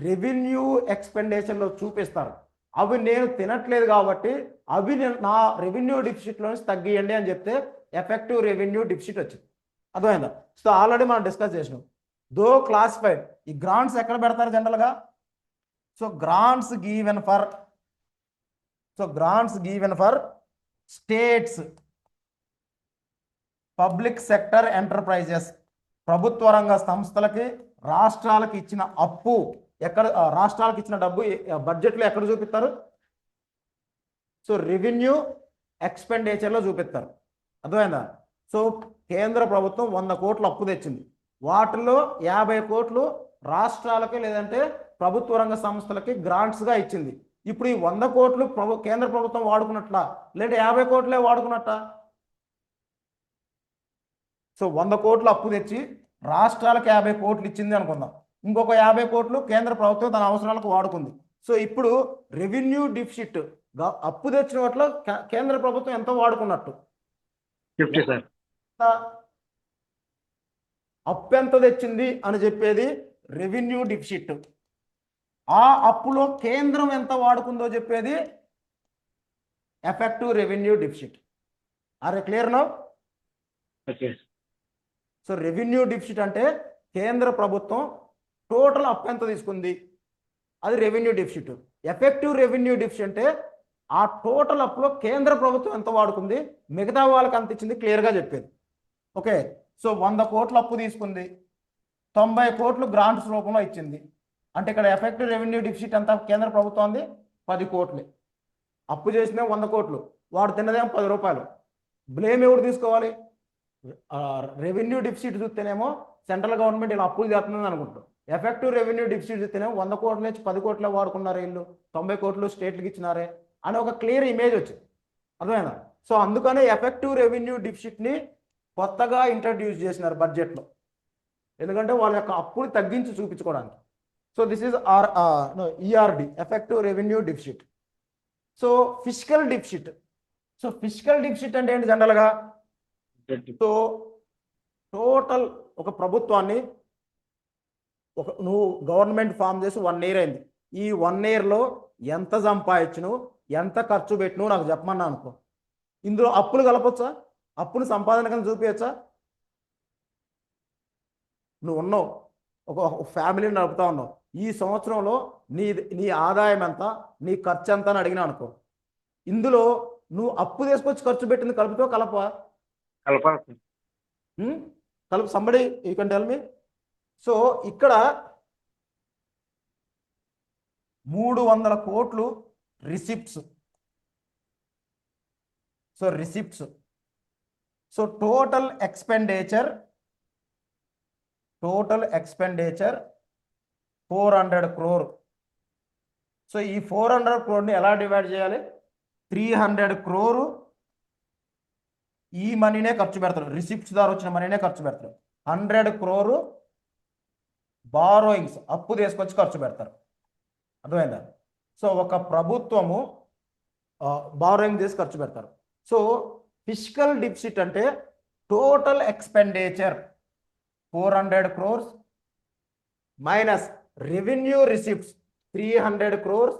రెవెన్యూ ఎక్స్పెండిచర్లో చూపిస్తారు. అవి నేను తినట్లేదు కాబట్టి అవి నా రెవెన్యూ డిఫిసిట్లోంచి తగ్గియండి అని చెప్తే ఎఫెక్టివ్ రెవెన్యూ డిఫిసిట్ వచ్చింది. అర్థమైందా? సో ఆల్రెడీ మనం డిస్కస్ చేసినాం. దో క్లాసిఫైడ్, ఈ గ్రాంట్స్ ఎక్కడ పెడతారు జనరల్గా? So grants given for states, public sector enterprises, ప్రభుత్వ రంగ సంస్థలకి రాష్ట్రాలకు ఇచ్చిన అప్పు ఎక్కడ, రాష్ట్రాలకు ఇచ్చిన డబ్బు బడ్జెట్లో ఎక్కడ చూపిస్తారు? సో రెవెన్యూ ఎక్స్పెండిచర్లో చూపిస్తారు. అర్థమైందా? సో కేంద్ర ప్రభుత్వం 100 కోట్లు అప్పు తెచ్చింది, వాటిలో 50 కోట్లు రాష్ట్రాలకి లేదంటే ప్రభుత్వ రంగ సంస్థలకి గ్రాంట్స్గా ఇచ్చింది. ఇప్పుడు ఈ 100 కోట్లు కేంద్ర ప్రభుత్వం వాడుకున్నట్ల లేదంటే 50 కోట్లే వాడుకున్నట్ట? సో 100 కోట్లు అప్పు తెచ్చి రాష్ట్రాలకు 50 కోట్లు ఇచ్చింది అనుకుందాం, ఇంకొక 50 కోట్లు కేంద్ర ప్రభుత్వం తన అవసరాలకు వాడుకుంది. సో ఇప్పుడు రెవెన్యూ డిఫిసిట్ అప్పు తెచ్చిన వాటిలో కేంద్ర ప్రభుత్వం ఎంత వాడుకున్నట్టు? 50 సార్. అప్పు ఎంత తెచ్చింది అని చెప్పేది రెవెన్యూ డిఫిసిట్. ఆ అప్పులో కేంద్రం ఎంత వాడుకుందో చెప్పేది effective revenue deficit. Are clear now? Okay. So revenue deficit అంటే కేంద్ర ప్రభుత్వం టోటల్ అప్పు ఎంత తీసుకుంది, అది revenue deficit. Effective revenue deficit అంటే ఆ టోటల్ అప్పులో కేంద్ర ప్రభుత్వం ఎంత వాడుకుంది, మిగతా వాళ్ళకి అంత ఇచ్చింది, క్లియర్గా చెప్పేది. ఓకే, సో 100 కోట్ల అప్పు తీసుకుంది, 90 కోట్లు గ్రాంట్స్ రూపంలో ఇచ్చింది. అంటే ఇక్కడ ఎఫెక్టివ్ రెవెన్యూ డిఫిసిట్ ఎంత కేంద్ర ప్రభుత్వం 10 కోట్లు. అప్పు చేసినా 100 కోట్లు, వాడు తిన్నదేమో 10 రూపాయలు. బ్లేమ్ ఎవరు తీసుకోవాలి? రెవెన్యూ డిఫిసిట్ చూస్తేనేమో సెంట్రల్ గవర్నమెంట్ ఇలా అప్పులు చేస్తుందని అనుకుంటాం. ఎఫెక్టివ్ రెవెన్యూ డిఫిసిట్ చూస్తేనేమో 100 కోట్ల నుంచి 10 కోట్లే వాడుకున్నారు వీళ్ళు, 90 కోట్లు స్టేట్లకు ఇచ్చినారే అని ఒక క్లియర్ ఇమేజ్ వచ్చింది. అర్థమైనా? సో అందుకనే ఎఫెక్టివ్ రెవెన్యూ డిఫిసిట్ని కొత్తగా ఇంట్రడ్యూస్ చేసినారు బడ్జెట్లో, ఎందుకంటే వాళ్ళ యొక్క అప్పులు తగ్గించి చూపించుకోవడానికి. So this is ERD, effective revenue deficit. So physical deficit. So physical deficit అంటే ఏంటి జనరల్గా? సో టోటల్ ఒక ప్రభుత్వాన్ని నువ్వు గవర్నమెంట్ ఫామ్ చేసి 1 year అయింది, ఈ 1 yearలో ఎంత సంపాదించును, ఎంత ఖర్చు పెట్టిను నాకు చెప్పమన్నా అనుకో, ఇందులో అప్పులు కలపొచ్చా? అప్పును సంపాదన కింద చూపించచ్చా? నువ్వు ఉన్నావు, ఒక ఫ్యామిలీని నడుపుతా ఉన్నావు, ఈ సంవత్సరంలో నీ ఆదాయం ఎంత, నీ ఖర్చు ఎంత అని అడిగినా అనుకో, ఇందులో నువ్వు అప్పు తీసుకొచ్చి ఖర్చు పెట్టింది కలుపుతో కలపా? కలపాలి. కలుపు. Somebody you can tell me. So ఇక్కడ 300 కోట్లు receipts. So receipts. So total expenditure 400 crore. So ఈ 400 crore ఎలా డివైడ్ చేయాలి? 300 crore ఈ మనీనే ఖర్చు పెడతారు, రిసిప్ట్స్ ద్వారా వచ్చిన మనీనే ఖర్చు పెడతారు. 100 crore బారోయింగ్స్, అప్పు తీసుకొచ్చి ఖర్చు పెడతారు. అర్థమైందా? సో ఒక ప్రభుత్వము బారోయింగ్ చేసి ఖర్చు పెడతారు. సో ఫిజికల్ డిఫిసిట్ అంటే total expenditure 400 crores minus revenue receipts 300 crores.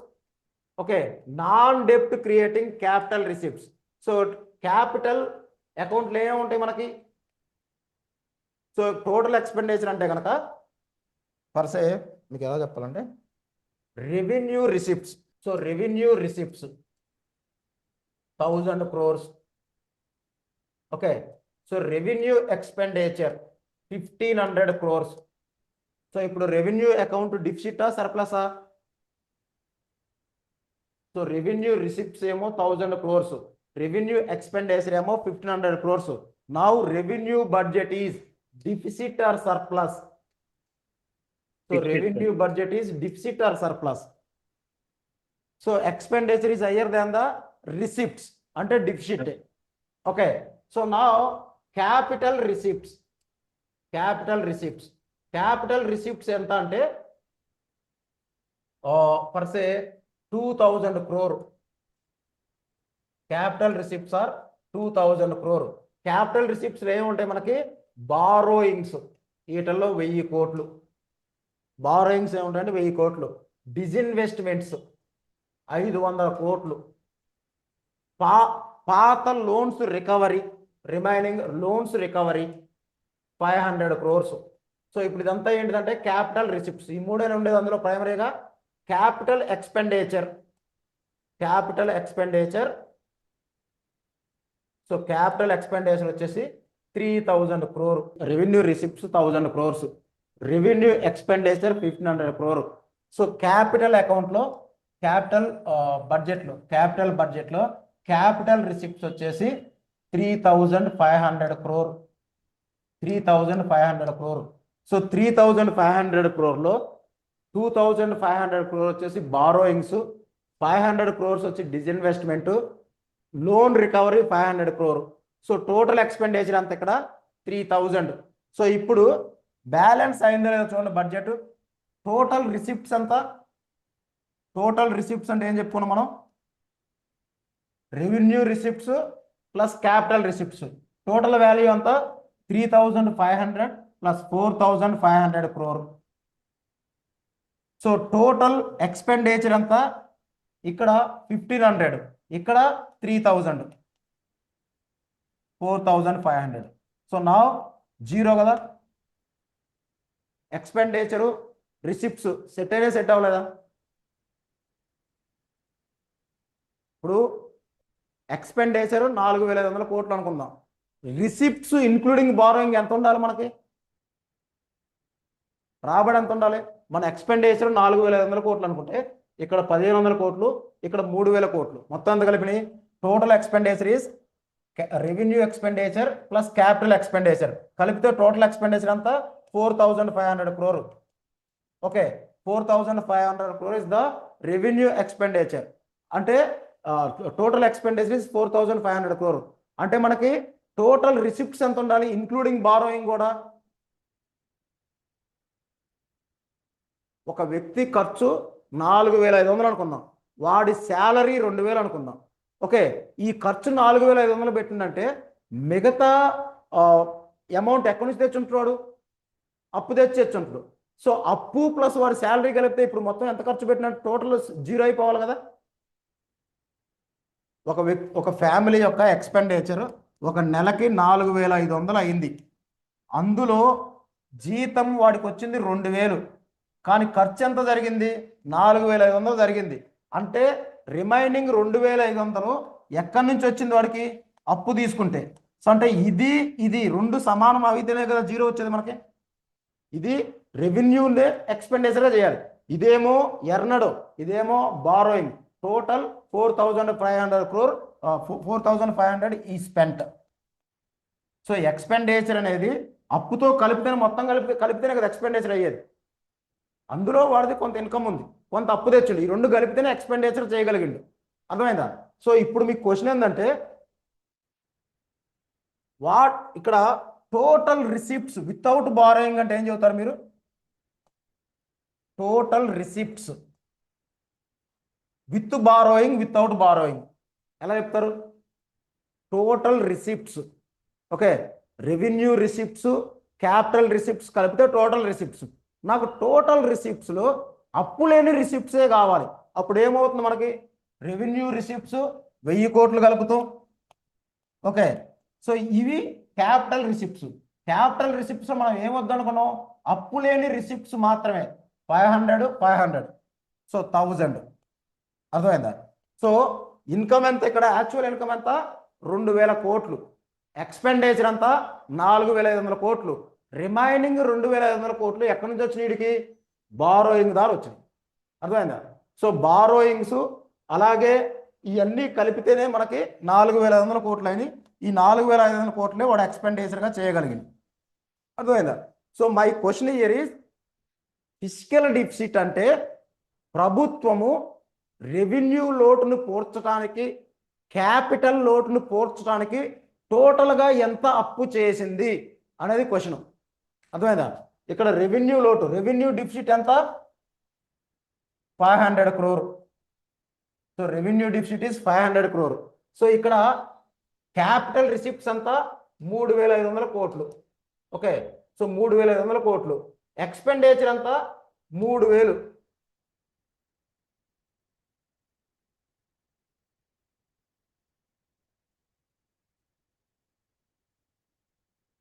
Okay, non డెప్ట్ creating capital receipts. So capital అకౌంట్లు ఏముంటాయి మనకి? సో టోటల్ ఎక్స్పెండిచర్ అంటే కనుక పర్సే మీకు ఎలా చెప్పాలంటే revenue receipts. So revenue receipts 1000 crores. Okay, so revenue expenditure 1500 crores. So ఇప్పుడు రెవెన్యూ అకౌంట్ డిఫిసిటా సర్ప్లసా? సో రెవెన్యూ రిసిప్ట్స్ ఏమో 1000 crores, రెవెన్యూ ఎక్స్పెండిచర్ ఏమో 1500 crores. Now revenue budget is deficit or surplus? So revenue budget is deficit or surplus. So expenditure is higher than the receipts అంటే deficit. Okay, so now capital receipts. Capital receipts ఎంత అంటే per se 2000 crore. Capital receipts are 2000 crore. Capital receipts ఏముంటాయి మనకి? Borrowings, వీటిల్లో 1000 కోట్లు. Borrowings ఏముంటాయంటే 1000 కోట్లు. డిజిన్వెస్ట్మెంట్స్ 500 కోట్లు. పాత loans recovery, remaining loans recovery 500 crores. So ఇప్పుడు ఇదంతా ఏంటిదంటే క్యాపిటల్ రిసిప్ట్స్. ఈ మూడైనా ఉండేది అందులో ప్రైమరీగా capital expenditure. So capital expenditure వచ్చేసి 3000 crore. Revenue receipts 1000 crores, revenue expenditure 1500 crore. So capital అకౌంట్లో క్యాపిటల్ బడ్జెట్లో క్యాపిటల్ రిసిప్ట్స్ వచ్చేసి 3500 crore. 3500 crore. So 3500 crore 2500 crore వచ్చేసి బారోయింగ్స్, 500 crores వచ్చి disinvestment, loan recovery 500 crore. So total expenditure అంత ఇక్కడ 3000. So ఇప్పుడు balance అయిందో లేదో చూడండి బడ్జెట్. టోటల్ రిసిప్ట్స్ అంతా, టోటల్ రిసిప్ట్స్ అంటే ఏం చెప్పుకున్నాం మనం? Revenue receipts plus capital receipts. Total value అంతా 3500 plus 4500 crore. So total expenditure అంతా ఇక్కడ 1500, ఇక్కడ 3000, 4500. సో నా జీరో కదా. ఎక్స్పెండిచరు రిసిప్ట్స్ సెట్ అయినా సెట్ అవ్వలేదా? ఇప్పుడు ఎక్స్పెండిచర్ 4,500 కోట్లు అనుకుందాం. రిసిప్ట్స్ ఇంక్లూడింగ్ బారోయింగ్ ఎంత ఉండాలి మనకి? రాబడి ఎంత ఉండాలి? మన ఎక్స్పెండిచర్ 4,500 కోట్లు అనుకుంటే ఇక్కడ 1,500 కోట్లు, ఇక్కడ 3,000 కోట్లు, మొత్తం ఎంత కలిపినాయి? Total expenditure is revenue expenditure plus capital expenditure కలిపితే టోటల్ ఎక్స్పెండిచర్ అంతా 4,500 crore. Okay, 4,500 crore is the revenue expenditure. అంటే టోటల్ ఎక్స్పెండిచర్ ఇస్ 4,500 crore. అంటే మనకి టోటల్ రిసిప్ట్స్ ఎంత ఉండాలి ఇంక్లూడింగ్ బారోయింగ్ కూడా? ఒక వ్యక్తి ఖర్చు 4,500 అనుకుందాం, వాడి శాలరీ 2,000 అనుకుందాం. ఓకే, ఈ ఖర్చు 4,500 పెట్టిందంటే మిగతా అమౌంట్ ఎక్కడి నుంచి తెచ్చుంటాడు? అప్పు తెచ్చుంటాడు. సో అప్పు ప్లస్ వాడి శాలరీ కలిపితే ఇప్పుడు మొత్తం ఎంత ఖర్చు పెట్టినట్టు? టోటల్ జీరో అయిపోవాలి కదా. ఒక ఫ్యామిలీ యొక్క ఎక్స్పెండిచర్ ఒక నెలకి 4,500 అయింది. అందులో జీతం వాడికి వచ్చింది 2,000, కానీ ఖర్చు ఎంత జరిగింది? 4,500 జరిగింది. అంటే రిమైనింగ్ 2,500 ఎక్కడి నుంచి వచ్చింది వాడికి? అప్పు తీసుకుంటే. సో అంటే ఇది రెండు సమానం అయితేనే కదా జీరో వచ్చేది మనకి. ఇది రెవెన్యూనే ఎక్స్పెండిచర్గా చేయాలి. ఇదేమో ఎర్నడ్, ఇదేమో బారోయింగ్. టోటల్ 4,500 crore, 4,500 ఈ స్పెంట్. సో ఎక్స్పెండిచర్ అనేది అప్పుతో కలిపితేనే మొత్తం కలిపితేనే కదా ఎక్స్పెండిచర్ అయ్యేది. అందులో వాడిది కొంత ఇన్కమ్ ఉంది, కొంత అప్పు తెచ్చిండు, ఈ రెండు కలిపితేనే ఎక్స్పెండిచర్ చేయగలిగిండు. అర్థమైందా? సో ఇప్పుడు మీకు క్వశ్చన్ ఏంటంటే ఇక్కడ టోటల్ రిసిప్ట్స్ వితౌట్ బారోయింగ్ అంటే ఏం చెబుతారు మీరు? Total receipts with borrowing, without borrowing ఎలా చెప్తారు? Total receipts. Okay, revenue receipts, capital receipts కలిపితే టోటల్ రిసిప్ట్స్. నాకు టోటల్ రిసిప్ట్స్లో అప్పు లేని రిసిప్ట్సే కావాలి. అప్పుడు ఏమవుతుంది మనకి? రెవెన్యూ రిసిప్ట్స్ 1,000 కోట్లు కలుపుతాం. ఓకే, సో ఇవి క్యాపిటల్ రిసిప్ట్స్. క్యాపిటల్ రిసిప్ట్స్ మనం ఏమొద్దనుకున్నాం? అప్పు లేని రిసిప్ట్స్ మాత్రమే. 500, సో 1,000. అర్థమైందా? సో ఇన్కమ్ ఎంత? ఇక్కడ యాక్చువల్ ఇన్కమ్ ఎంత? 2,000 కోట్లు. ఎక్స్పెండిచర్ అంతా 4,500 కోట్లు. రిమైనింగ్ 2,500 కోట్లు ఎక్కడి నుంచి వచ్చినాయి? వీడికి బారోయింగ్ ద్వారా వచ్చినాయి. అర్థమైందా? సో బారోయింగ్స్ అలాగే ఇవన్నీ కలిపితేనే మనకి 4,500 కోట్లు అయినాయి. ఈ 4,500 కోట్లే వాడు ఎక్స్పెండిచర్గా చేయగలిగింది. అర్థమైందా? So my question here is fiscal deficit అంటే ప్రభుత్వము రెవెన్యూ లోటును పూడ్చడానికి, క్యాపిటల్ లోటును పూడ్చడానికి టోటల్గా ఎంత అప్పు చేసింది అనేది క్వశ్చన్. అర్థమైందా? ఇక్కడ రెవెన్యూ లోటు, రెవెన్యూ డిఫిసిట్ ఎంత? 500 crore. So revenue deficit is 500 crore. So ఇక్కడ క్యాపిటల్ రిసిప్ట్స్ అంతా 3,500 కోట్లు. ఓకే, సో 3,500 కోట్లు. ఎక్స్పెండిచర్ అంతా 3,000.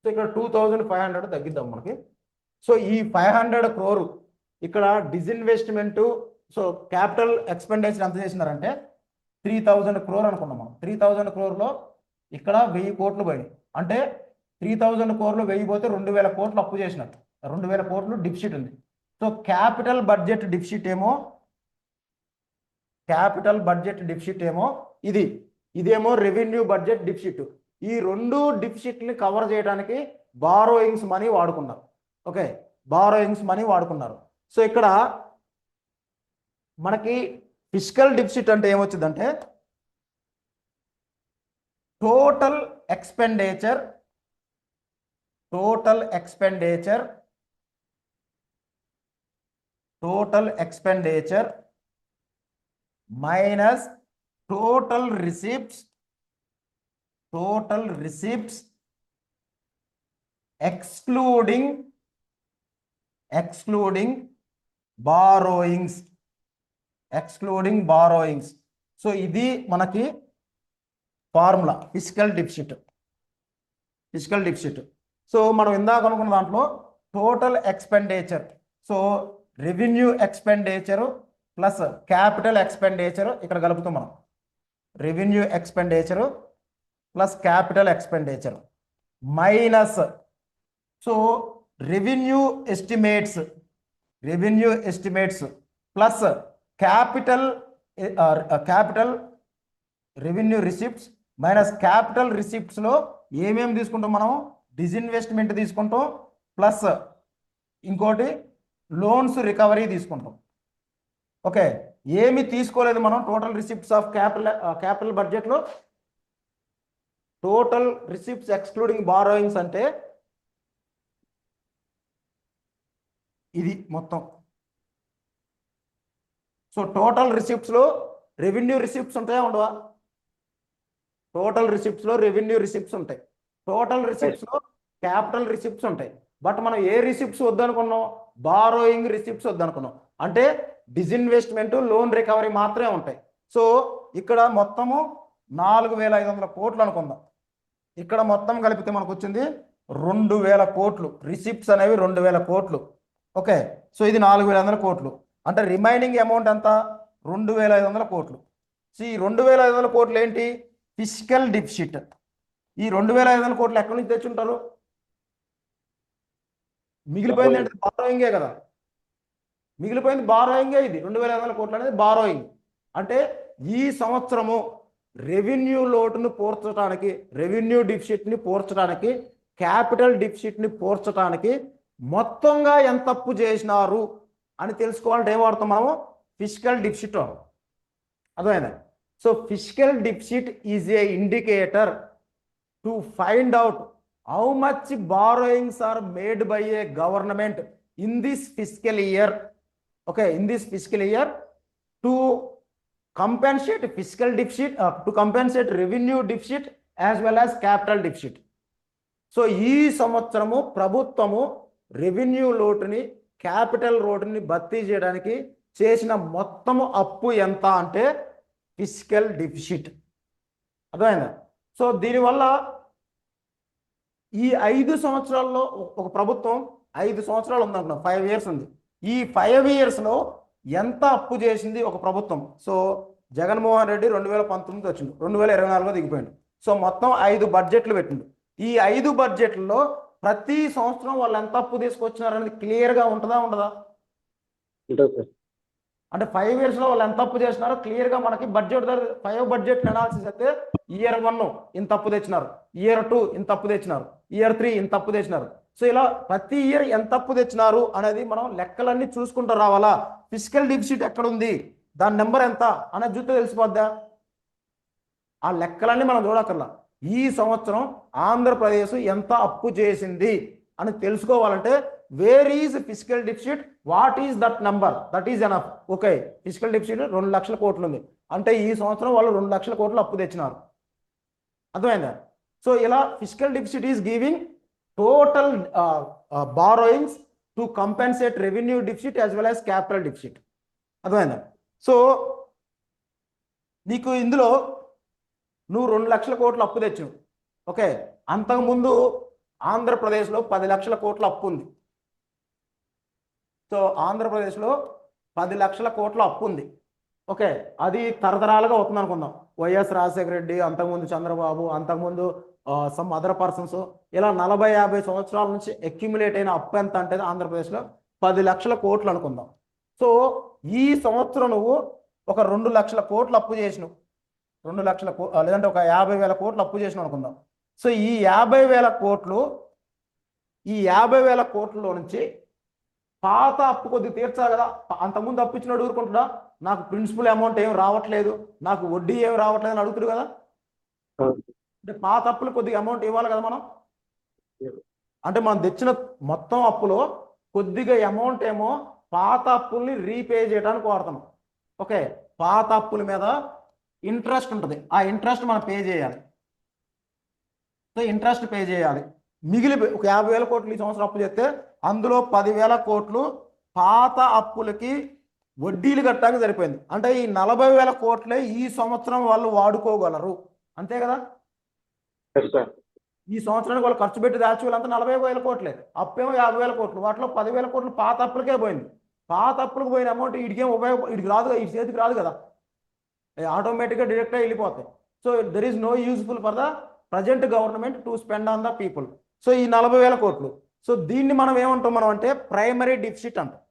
సో ఇక్కడ 2,500 తగ్గిద్దాం మనకి. సో ఈ 500 crore ఇక్కడ డిస్ఇన్వెస్ట్మెంట్. సో క్యాపిటల్ ఎక్స్పెండిచర్ ఎంత చేసినారంటే 3,000 crore అనుకున్నాం మనం. 3,000 crore ఇక్కడ 1,000 కోట్లు పోయినాయి. అంటే 3,000 crore 1,000 పోతే 2,000 కోట్లు అప్పు చేసినట్టు. 2,000 కోట్లు డిఫిసిట్ ఉంది. సో క్యాపిటల్ బడ్జెట్ డిఫిసిట్ ఏమో ఇదేమో రెవెన్యూ బడ్జెట్ డిఫిసిట్. ఈ రెండు డిఫిసిట్ని కవర్ చేయడానికి బారోయింగ్స్ మనీ వాడుకున్నారు. ఓకే, బారోయింగ్స్ మనీ వాడుకున్నారు. సో ఇక్కడ మనకి ఫిస్కల్ డిఫిసిట్ అంటే ఏమొచ్చిందంటే total expenditure minus total receipts excluding borrowings. So ఇది మనకి ఫార్ములా ఫిస్కల్ డిఫిసిట్. సో మనం ఇందాక అనుకున్న దాంట్లో total expenditure, so revenue expenditure plus capital expenditure ఇక్కడ కలుపుతాం మనం. Revenue expenditure plus capital expenditure minus, so revenue estimates plus capital revenue receipts minus capital రిసిప్ట్స్లో ఏమేమి తీసుకుంటాం మనం? డిస్ఇన్వెస్ట్మెంట్ తీసుకుంటాం, ప్లస్ ఇంకోటి లోన్స్ రికవరీ తీసుకుంటాం. ఓకే, ఏమి తీసుకోలేదు మనం టోటల్ రిసిప్ట్స్ ఆఫ్ క్యాపిటల్ బడ్జెట్లో. టోటల్ రిసిప్ట్స్ ఎక్స్క్లూడింగ్ బారోయింగ్స్ అంటే ఇది మొత్తం. సో టోటల్ రిసిప్ట్స్లో రెవెన్యూ రిసిప్ట్స్ ఉంటాయా ఉండవా? టోటల్ రిసిప్ట్స్లో రెవెన్యూ రిసిప్ట్స్ ఉంటాయి, టోటల్ రిసిప్ట్స్లో క్యాపిటల్ రిసిప్ట్స్ ఉంటాయి. బట్ మనం ఏ రిసిప్ట్స్ వద్దనుకున్నాం? బారోయింగ్ రిసిప్ట్స్ వద్దనుకున్నాం. అంటే డిస్ఇన్వెస్ట్మెంట్, లోన్ రికవరీ మాత్రమే ఉంటాయి. సో ఇక్కడ మొత్తము 4500 కోట్లు అనుకుందాం. ఇక్కడ మొత్తం కలిపితే మనకు వచ్చింది 2000 కోట్లు. రిసిప్ట్స్ అనేవి 2000 కోట్లు. ఓకే, సో ఇది 4500 కోట్లు. అంటే రిమైనింగ్ అమౌంట్ ఎంత? 2500 కోట్లు. సో ఈ 2500 కోట్లు ఏంటి? Fiscal deficit. ఈ 2500 కోట్లు ఎక్కడి నుంచి తెచ్చుంటారు? మిగిలిపోయింది ఏంటి? బారోయింగే కదా. మిగిలిపోయింది బారోయింగే. ఇది 2500 కోట్లు అనేది బారోయింగ్. అంటే ఈ సంవత్సరము రెవెన్యూ లోటును పూడ్చడానికి, రెవెన్యూ డిఫిసిట్ని పూడ్చడానికి, క్యాపిటల్ డిఫిసిట్ని పూడ్చడానికి మొత్తంగా ఎంత అప్పు చేసినారు అని తెలుసుకోవాలంటే ఏం వాడతాం మనము? Fiscal deficit. అర్థమైందా? So fiscal deficit is a indicator to find out how much borrowings are made by a government in this fiscal year. Okay, in this fiscal year to compensate fiscal deficit, to compensate revenue deficit as well as capital deficit. So ఈ సంవత్సరము ప్రభుత్వము revenue లోటుని, capital లోటుని భర్తీ చేయడానికి చేసిన మొత్తము అప్పు ఎంత అంటే ఫిస్కల్ డిఫిసిట్. అర్థమైందా? సో దీనివల్ల ఈ 5 సంవత్సరాల్లో ఒక ప్రభుత్వం 5 సంవత్సరాలు ఉందనుకున్నాం, 5 years ఉంది. ఈ 5 yearsలో ఎంత అప్పు చేసింది ఒక ప్రభుత్వం? సో జగన్మోహన్ రెడ్డి 2019 వచ్చిండు, 2024 దిగిపోయిండు. సో మొత్తం 5 బడ్జెట్లు పెట్టిండు. ఈ 5 బడ్జెట్లలో ప్రతి సంవత్సరం వాళ్ళు ఎంత అప్పు తీసుకొచ్చినారు అనేది క్లియర్గా ఉంటుందా ఉండదా? అంటే 5 yearsలో వాళ్ళు ఎంత అప్పు చేసినారో క్లియర్గా మనకి బడ్జెట్ 5 బడ్జెట్ అనాలిసిస్ అయితే year 1 ఇంత అప్పు తెచ్చినారు, year 2 ఇంత అప్పు తెచ్చినారు, year 3 ఇంత అప్పు తెచ్చినారు. సో ఇలా ప్రతి ఇయర్ ఎంత అప్పు తెచ్చినారు అనేది మనం లెక్కలన్నీ చూసుకుంటూ రావాలా. ఫిస్కల్ డిఫిసిట్ ఎక్కడ ఉంది, దాని నెంబర్ ఎంత అనేది చూస్తే తెలిసిపోద్దా? ఆ లెక్కలన్నీ మనం చూడక్కర్లా. ఈ సంవత్సరం ఆంధ్రప్రదేశ్ ఎంత అప్పు చేసింది అని తెలుసుకోవాలంటే where is fiscal deficit, what is that number, that is enough. Okay, fiscal deficit 2 లక్షల కోట్లు ఉంది అంటే ఈ సంవత్సరం వాళ్ళు 2 లక్షల కోట్లు అప్పు తెచ్చినారు. అర్థమైందా? సో ఇలా fiscal deficit is giving total borrowings to compensate revenue deficit as well as capital deficit. అర్థమైందా? సో నీకు ఇందులో నువ్వు 2 లక్షల కోట్లు అప్పు తెచ్చావు. ఓకే, అంతకుముందు ఆంధ్రప్రదేశ్లో 10 లక్షల కోట్ల అప్పు ఉంది. సో ఆంధ్రప్రదేశ్లో 10 లక్షల కోట్ల అప్పు ఉంది. ఓకే, అది తరతరాలుగా అవుతుంది అనుకుందాం. వైఎస్ రాజశేఖర రెడ్డి, అంతకుముందు చంద్రబాబు, అంతకుముందు సమ్ అదర్ పర్సన్స్, ఇలా 40-50 సంవత్సరాల నుంచి అక్యుములేట్ అయిన అప్పు ఎంత అంటే ఆంధ్రప్రదేశ్లో 10 లక్షల కోట్లు అనుకుందాం. సో ఈ సంవత్సరం నువ్వు ఒక 2 లక్షల కోట్లు అప్పు చేసినావు, 2 లక్షల లేదంటే ఒక 50,000 కోట్లు అప్పు చేసినావు అనుకుందాం. సో ఈ 50,000 కోట్లు, ఈ 50,000 కోట్లలో నుంచి పాత అప్పు కొద్దిగా తీర్చాలి కదా. అంతకుముందు అప్పు ఇచ్చినాడు ఊరుకుంటున్నా, నాకు ప్రిన్సిపల్ అమౌంట్ ఏం రావట్లేదు, నాకు వడ్డీ ఏమి రావట్లేదు అని అడుగుతాడు కదా. అంటే పాత అప్పులు కొద్దిగా అమౌంట్ ఇవ్వాలి కదా మనం. అంటే మనం తెచ్చిన మొత్తం అప్పులో కొద్దిగా అమౌంట్ ఏమో పాత అప్పుల్ని రీపే చేయడానికి వాడుతున్నాం. ఓకే, పాత అప్పుల మీద ఇంట్రెస్ట్ ఉంటుంది, ఆ ఇంట్రెస్ట్ మనం పే చేయాలి. సో ఇంట్రెస్ట్ పే చేయాలి. మిగిలి ఒక 50,000 కోట్లు ఈ సంవత్సరం అప్పు చేస్తే అందులో 10,000 కోట్లు పాత అప్పులకి వడ్డీలు కట్టడానికి సరిపోయింది. అంటే ఈ 40,000 కోట్లే ఈ సంవత్సరం వాళ్ళు వాడుకోగలరు, అంతే కదా. ఈ సంవత్సరానికి వాళ్ళు ఖర్చు పెట్టి యాక్చువల్ అంతా 40,000 కోట్లే, అప్పేమో 50,000 కోట్లు, వాటిలో 10,000 కోట్లు పాత అప్పులకే పోయింది. పాత అప్పులకు పోయిన అమౌంట్ వీడికేం ఇడికి రాదు, ఈ చేతికి రాదు కదా, ఆటోమేటిక్గా డైరెక్ట్గా వెళ్ళిపోతాయి. So there is no useful for the present government to spend on the people. So ఈ 40,000 కోట్లు, సో దీన్ని మనం ఏమంటాం మనం అంటే ప్రైమరీ డిఫిసిట్ అంటాం.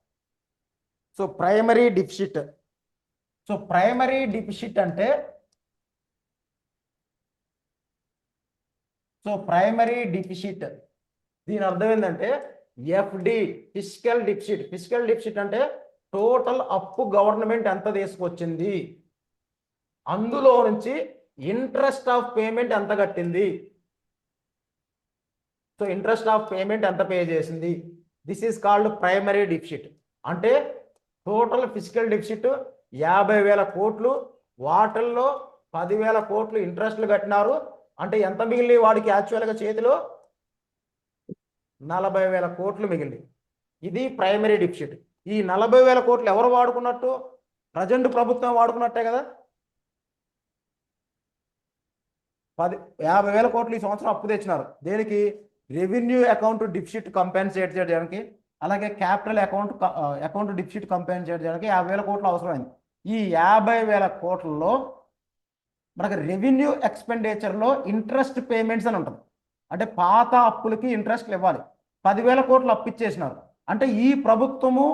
So primary deficit, so primary deficit అంటే, సో ప్రైమరీ డిఫిసిట్ దీని అర్థం ఏంటంటే FD, physical deficit. Physical deficit అంటే టోటల్ అప్పు గవర్నమెంట్ ఎంత తీసుకొచ్చింది, అందులో నుంచి ఇంట్రెస్ట్ ఆఫ్ పేమెంట్ ఎంత కట్టింది, సో ఇంట్రెస్ట్ ఆఫ్ పేమెంట్ ఎంత పే చేసింది, this is called primary deficit. అంటే టోటల్ ఫిజికల్ డిఫిసిట్ 50,000 కోట్లు, వాటిల్లో 10,000 కోట్లు ఇంట్రెస్ట్లు కట్టినారు, అంటే ఎంత మిగిలి వాడికి యాక్చువల్గా చేతిలో 40,000 కోట్లు మిగిలి. ఇది ప్రైమరీ డిఫిసిట్. ఈ 40,000 కోట్లు ఎవరు వాడుకున్నట్టు, ప్రజెంట్ ప్రభుత్వం వాడుకున్నట్టే కదా. 50,000 కోట్లు ఈ సంవత్సరం అప్పు తెచ్చినారు, దేనికి, రెవెన్యూ అకౌంట్ డిఫిసిట్ కంపెన్సేట్ చేయడానికి, అలాగే క్యాపిటల్ అకౌంట్ డిఫిసిట్ కంపెన్సేట్ చేయడానికి 50,000 కోట్లు అవసరమైంది. ఈ 50,000 కోట్లలో మనకి రెవెన్యూ ఎక్స్పెండిచర్లో ఇంట్రెస్ట్ పేమెంట్స్ అని ఉంటుంది, అంటే పాత అప్పులకి ఇంట్రెస్ట్లు ఇవ్వాలి. 10,000 కోట్లు అప్పు ఇచ్చేసినారు, అంటే ఈ ప్రభుత్వము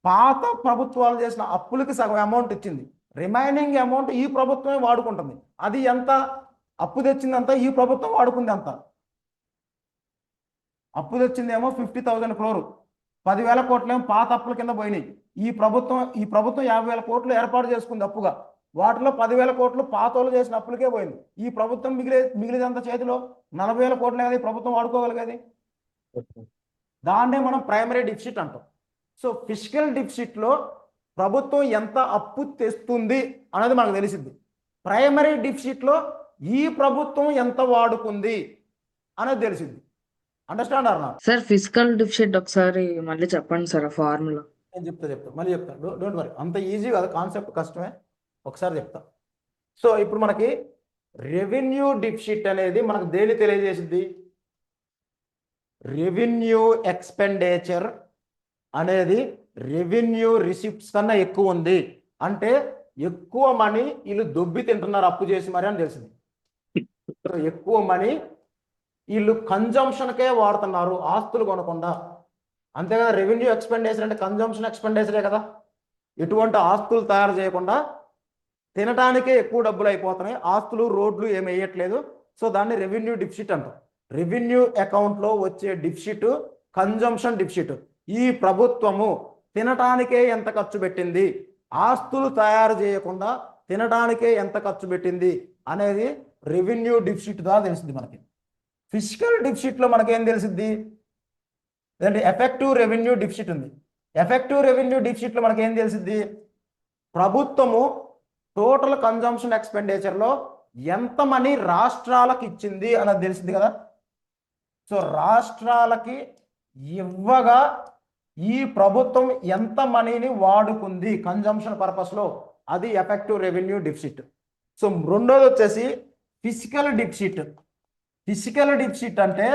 పాత ప్రభుత్వాలు చేసిన అప్పులకి సగం అమౌంట్ ఇచ్చింది, రిమైనింగ్ అమౌంట్ ఈ ప్రభుత్వమే వాడుకుంటుంది. అది ఎంత, అప్పు తెచ్చిందంతా ఈ ప్రభుత్వం వాడుకుంది అంత. అప్పు తెచ్చిందేమో 50,000 crore, 10,000 కోట్లేమో పాత అప్పుల కింద పోయినాయి. ఈ ప్రభుత్వం 50,000 కోట్లు ఏర్పాటు చేసుకుంది అప్పుగా, వాటిలో 10,000 కోట్లు పాత వాళ్ళు చేసిన అప్పులకే పోయింది. ఈ ప్రభుత్వం మిగిలినంత చేతిలో 40,000 కోట్లే కదా ఈ ప్రభుత్వం వాడుకోగలిగేది. దాన్నే మనం ప్రైమరీ డిఫిసిట్ అంటాం. సో ఫిజికల్ డిఫిసిట్లో ప్రభుత్వం ఎంత అప్పు తెస్తుంది అనేది మనకు తెలిసింది. ప్రైమరీ డిఫిసిట్లో ఈ ప్రభుత్వం ఎంత వాడుకుంది అనేది తెలిసింది. అండర్స్టాండ్ అన్నా సార్ ఫిజికల్ డిఫిసిట్ ఒకసారి మళ్ళీ చెప్పండి సార్ ఆ ఫార్ములా. నేను చెప్తా మళ్ళీ చెప్తాను, డోంట్ వరీ, అంత ఈజీ కాదు, కాన్సెప్ట్ కష్టమే, ఒకసారి చెప్తా. సో ఇప్పుడు మనకి రెవెన్యూ డిఫిసిట్ అనేది మనకు దేని తెలియజేసింది, రెవెన్యూ ఎక్స్పెండిచర్ అనేది రెవెన్యూ రిసిప్ట్స్ కన్నా ఎక్కువ ఉంది, అంటే ఎక్కువ మనీ వీళ్ళు దొబ్బి తింటున్నారు అప్పు చేసి మరి అని తెలిసింది. ఎక్కువ మనీ వీళ్ళు కన్జంప్షన్కే వాడుతున్నారు, ఆస్తులు కొనకుండా. అంతే కదా, రెవెన్యూ ఎక్స్పెండిచర్ అంటే కన్జంప్షన్ ఎక్స్పెండిచరే కదా, ఎటువంటి ఆస్తులు తయారు చేయకుండా తినటానికే ఎక్కువ డబ్బులు అయిపోతున్నాయి, ఆస్తులు రోడ్లు ఏమి వేయట్లేదు. సో దాన్ని రెవెన్యూ డిఫిసిట్ అంటాం. రెవెన్యూ అకౌంట్లో వచ్చే డిఫిసిట్ కన్జంప్షన్ డిఫిసిట్. ఈ ప్రభుత్వము తినటానికే ఎంత ఖర్చు పెట్టింది, ఆస్తులు తయారు చేయకుండా తినడానికే ఎంత ఖర్చు పెట్టింది అనేది రెవెన్యూ డిఫిసిట్ ద్వారా తెలిసింది మనకి. ఫిజికల్ డిఫిసిట్లో మనకేం తెలిసింది అంటే ఎఫెక్టివ్ రెవెన్యూ డిఫిసిట్ ఉంది. ఎఫెక్టివ్ రెవెన్యూ డిఫిసిట్లో మనకేం తెలిసింది, ప్రభుత్వము టోటల్ కన్జంప్షన్ ఎక్స్పెండిచర్లో ఎంత మనీ రాష్ట్రాలకు ఇచ్చింది అన్నది తెలిసింది కదా. సో రాష్ట్రాలకి ఇవ్వగా ఈ ప్రభుత్వం ఎంత మనీని వాడుకుంది కన్జంప్షన్ పర్పస్లో, అది ఎఫెక్టివ్ రెవెన్యూ డిఫిసిట్. సో రెండోది వచ్చేసి ఫిజికల్ డిఫిసిట్. ఫిజికల్ డిఫిసిట్ అంటే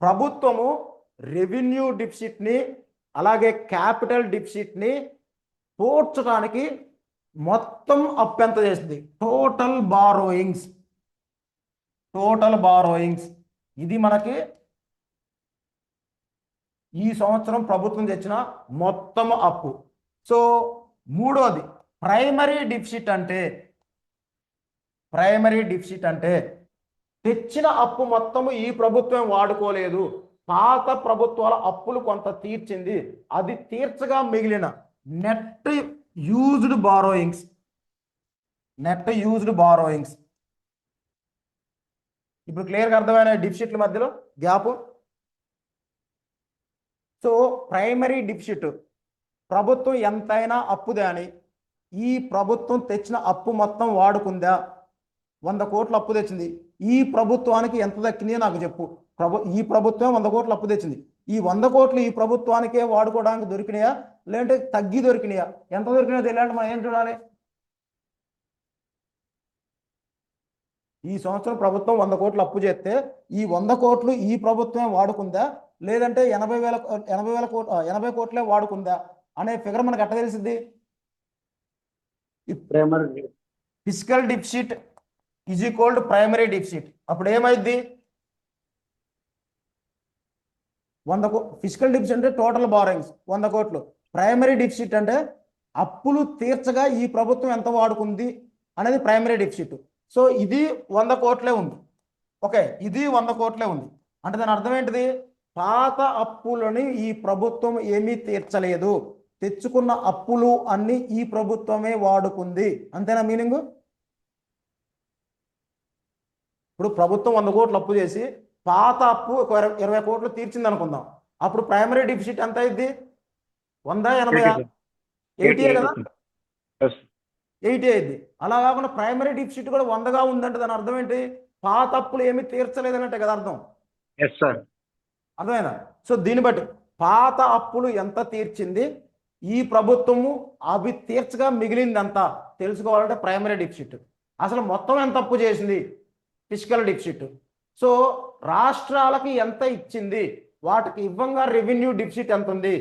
ప్రభుత్వము రెవెన్యూ డిఫిసిట్ని అలాగే క్యాపిటల్ డిఫిసిట్ని పోర్చడానికి మొత్తం అప్పు ఎంత చేసింది, టోటల్ బారోయింగ్స్. ఇది మనకి ఈ సంవత్సరం ప్రభుత్వం తెచ్చిన మొత్తం అప్పు. సో మూడోది ప్రైమరీ డిఫిసిట్ అంటే తెచ్చిన అప్పు మొత్తము ఈ ప్రభుత్వం వాడుకోలేదు, పాత ప్రభుత్వాల అప్పులు కొంత తీర్చింది, అది తీర్చగా మిగిలిన నెట్ యూజ్డ్ బారోయింగ్స్. ఇప్పుడు క్లియర్గా అర్థమైన డిఫిసిట్ల మధ్యలో గ్యాప్. సో ప్రైమరీ డిఫిసిట్ ప్రభుత్వం ఎంతైనా అప్పుదే అని, ఈ ప్రభుత్వం తెచ్చిన అప్పు మొత్తం వాడుకుందా, 100 కోట్లు అప్పు తెచ్చింది, ఈ ప్రభుత్వానికి ఎంత దక్కిందో నాకు చెప్పు. ఈ ప్రభుత్వం 100 కోట్లు అప్పు తెచ్చింది, ఈ 100 కోట్లు ఈ ప్రభుత్వానికే వాడుకోవడానికి దొరికినాయా లేదంటే తగ్గి దొరికినాయా, ఎంత దొరికినాయో తెలియాలంటే మనం ఏం చూడాలి, ఈ సంవత్సరం ప్రభుత్వం 100 కోట్లు అప్పు చేస్తే ఈ 100 కోట్లు ఈ ప్రభుత్వమే వాడుకుందా, లేదంటే 80 కోట్లే వాడుకుందా అనే ఫిగర్ మనకు ఎట్ట తెలిసింది? Primary physical deficit is equal to primary deficit. అప్పుడు ఏమైంది? 100 ఫిజికల్ డిఫిసిట్ అంటే టోటల్ బారోయింగ్స్ 100 కోట్లు. ప్రైమరీ డిఫిసిట్ అంటే అప్పులు తీర్చగా ఈ ప్రభుత్వం ఎంత వాడుకుంది అనేది ప్రైమరీ డిఫిసిట్. సో ఇది 100 కోట్లే ఉంది. ఓకే, ఇది 100 కోట్లే ఉంది అంటే దాని అర్థం ఏంటిది? పాత అప్పులని ఈ ప్రభుత్వం ఏమీ తీర్చలేదు, తెచ్చుకున్న అప్పులు అన్ని ఈ ప్రభుత్వమే వాడుకుంది. అంతేనా మీనింగ్? ఇప్పుడు ప్రభుత్వం 100 కోట్లు అప్పు చేసి పాత అప్పు 20 కోట్లు తీర్చింది అనుకుందాం. అప్పుడు ప్రైమరీ డిఫిసిట్ ఎంత అయింది? 100, 80, 80 కదా, 80 అయింది. అలా కాకుండా ప్రైమరీ డిఫిసిట్ కూడా 100గా ఉందంటే దాని అర్థం ఏంటి? పాత అప్పులు ఏమీ తీర్చలేదనంటే కదా అర్థం. Yes sir. అర్థమైనా? సో దీన్ని బట్టి పాత అప్పులు ఎంత తీర్చింది, ఈ ప్రభుత్వము అవి తీర్చగా మిగిలిందంతా తెలుసుకోవాలంటే ప్రైమరీ డిఫిసిట్. అసలు మొత్తం ఎంత అప్పు చేసింది? Physical deficit. సో రాష్ట్రాలకి ఎంత ఇచ్చింది, వాటికి ఇవ్వంగా రెవెన్యూ డిఫిసిట్ ఎంత ఉంది?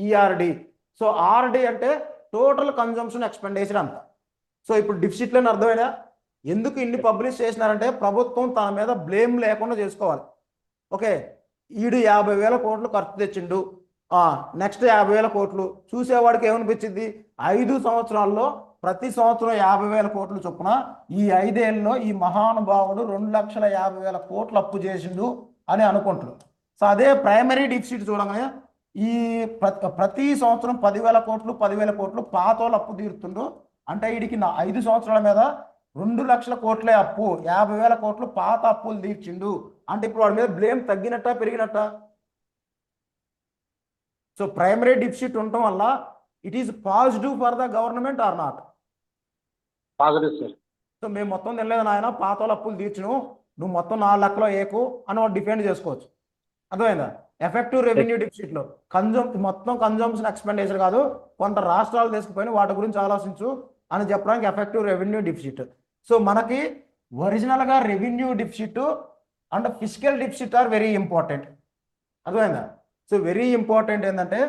ఈఆర్డి. సో ఆర్డి అంటే టోటల్ కన్జంప్షన్ ఎక్స్పెండిచర్ అంత. సో ఇప్పుడు డిఫిసిట్లని అర్థమైనా? ఎందుకు ఇన్ని పబ్లిష్ చేసినారంటే ప్రభుత్వం తన మీద బ్లేమ్ లేకుండా చేసుకోవాలి. ఓకే, ఈడు 50,000 కోట్లు ఖర్చు తెచ్చిండు, నెక్స్ట్ 50,000 కోట్లు. చూసేవాడికి ఏమనిపించింది? 5 సంవత్సరాల్లో ప్రతి సంవత్సరం 50,000 కోట్లు చొప్పున ఈ 5 ఏళ్ళలో ఈ మహానుభావుడు 2,50,000 కోట్లు అప్పు చేసిండు అని అనుకుంటారు. సో అదే ప్రైమరీ డిఫిసిట్ చూడగానే ఈ ప్రతి సంవత్సరం 10,000 కోట్లు 10,000 కోట్లు పాత వాళ్ళు అప్పు తీరుతుండ్రు అంటే వీడికి 5 సంవత్సరాల మీద 2,00,000 కోట్లే అప్పు, 50,000 కోట్లు పాత అప్పులు తీర్చిండు అంటే ఇప్పుడు వాడి మీద బ్లేమ్ తగ్గినట్ట పెరిగినట్ట? సో ప్రైమరీ డిఫిసిట్ ఉండటం వల్ల it is positive for the government are not? Positive sir. So మేము మొత్తం తినలేదు నాయన, పాత వాళ్ళ అప్పులు తీర్చును, నువ్వు మొత్తం 4 లక్షలో ఏకు అని వాడు డిఫెండ్ చేసుకోవచ్చు. అర్థమైందా? ఎఫెక్టివ్ రెవెన్యూ డిఫిసిట్లో మొత్తం కన్జంప్షన్ ఎక్స్పెండిచర్ కాదు, కొంత రాష్ట్రాలు తీసుకుపోయిన వాటి గురించి ఆలోచించు అని చెప్పడానికి ఎఫెక్టివ్ రెవెన్యూ డిఫిసిట్. సో మనకి ఒరిజినల్గా revenue deficit and physical deficit are very important. అర్థమైందా? సో వెరీ ఇంపార్టెంట్ ఏంటంటే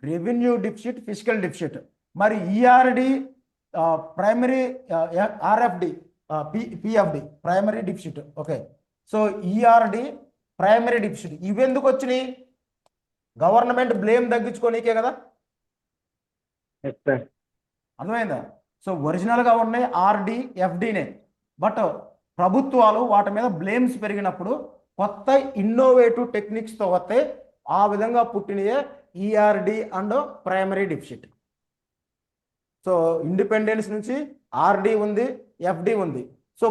రెవెన్యూ డిఫిసిట్, ఫిజికల్ డిఫిసిట్. మరి ERD, primary, RFD, PFD primary deficit. Okay, so ERD primary deficit ఇవి ఎందుకు వచ్చినాయి? గవర్నమెంట్ బ్లేమ్ తగ్గించుకోనీకే కదా. అర్థమైందా? సో ఒరిజినల్గా ఉన్నాయి ఆర్డి, ఎఫ్డినే. బట్ ప్రభుత్వాలు వాటి మీద బ్లేమ్స్ పెరిగినప్పుడు కొత్త ఇన్నోవేటివ్ టెక్నిక్స్తో వస్తే ఆ విధంగా పుట్టినయే ERD and primary deficit. So independence నుంచి ఆర్డి ఉంది, ఎఫ్డి ఉంది. సో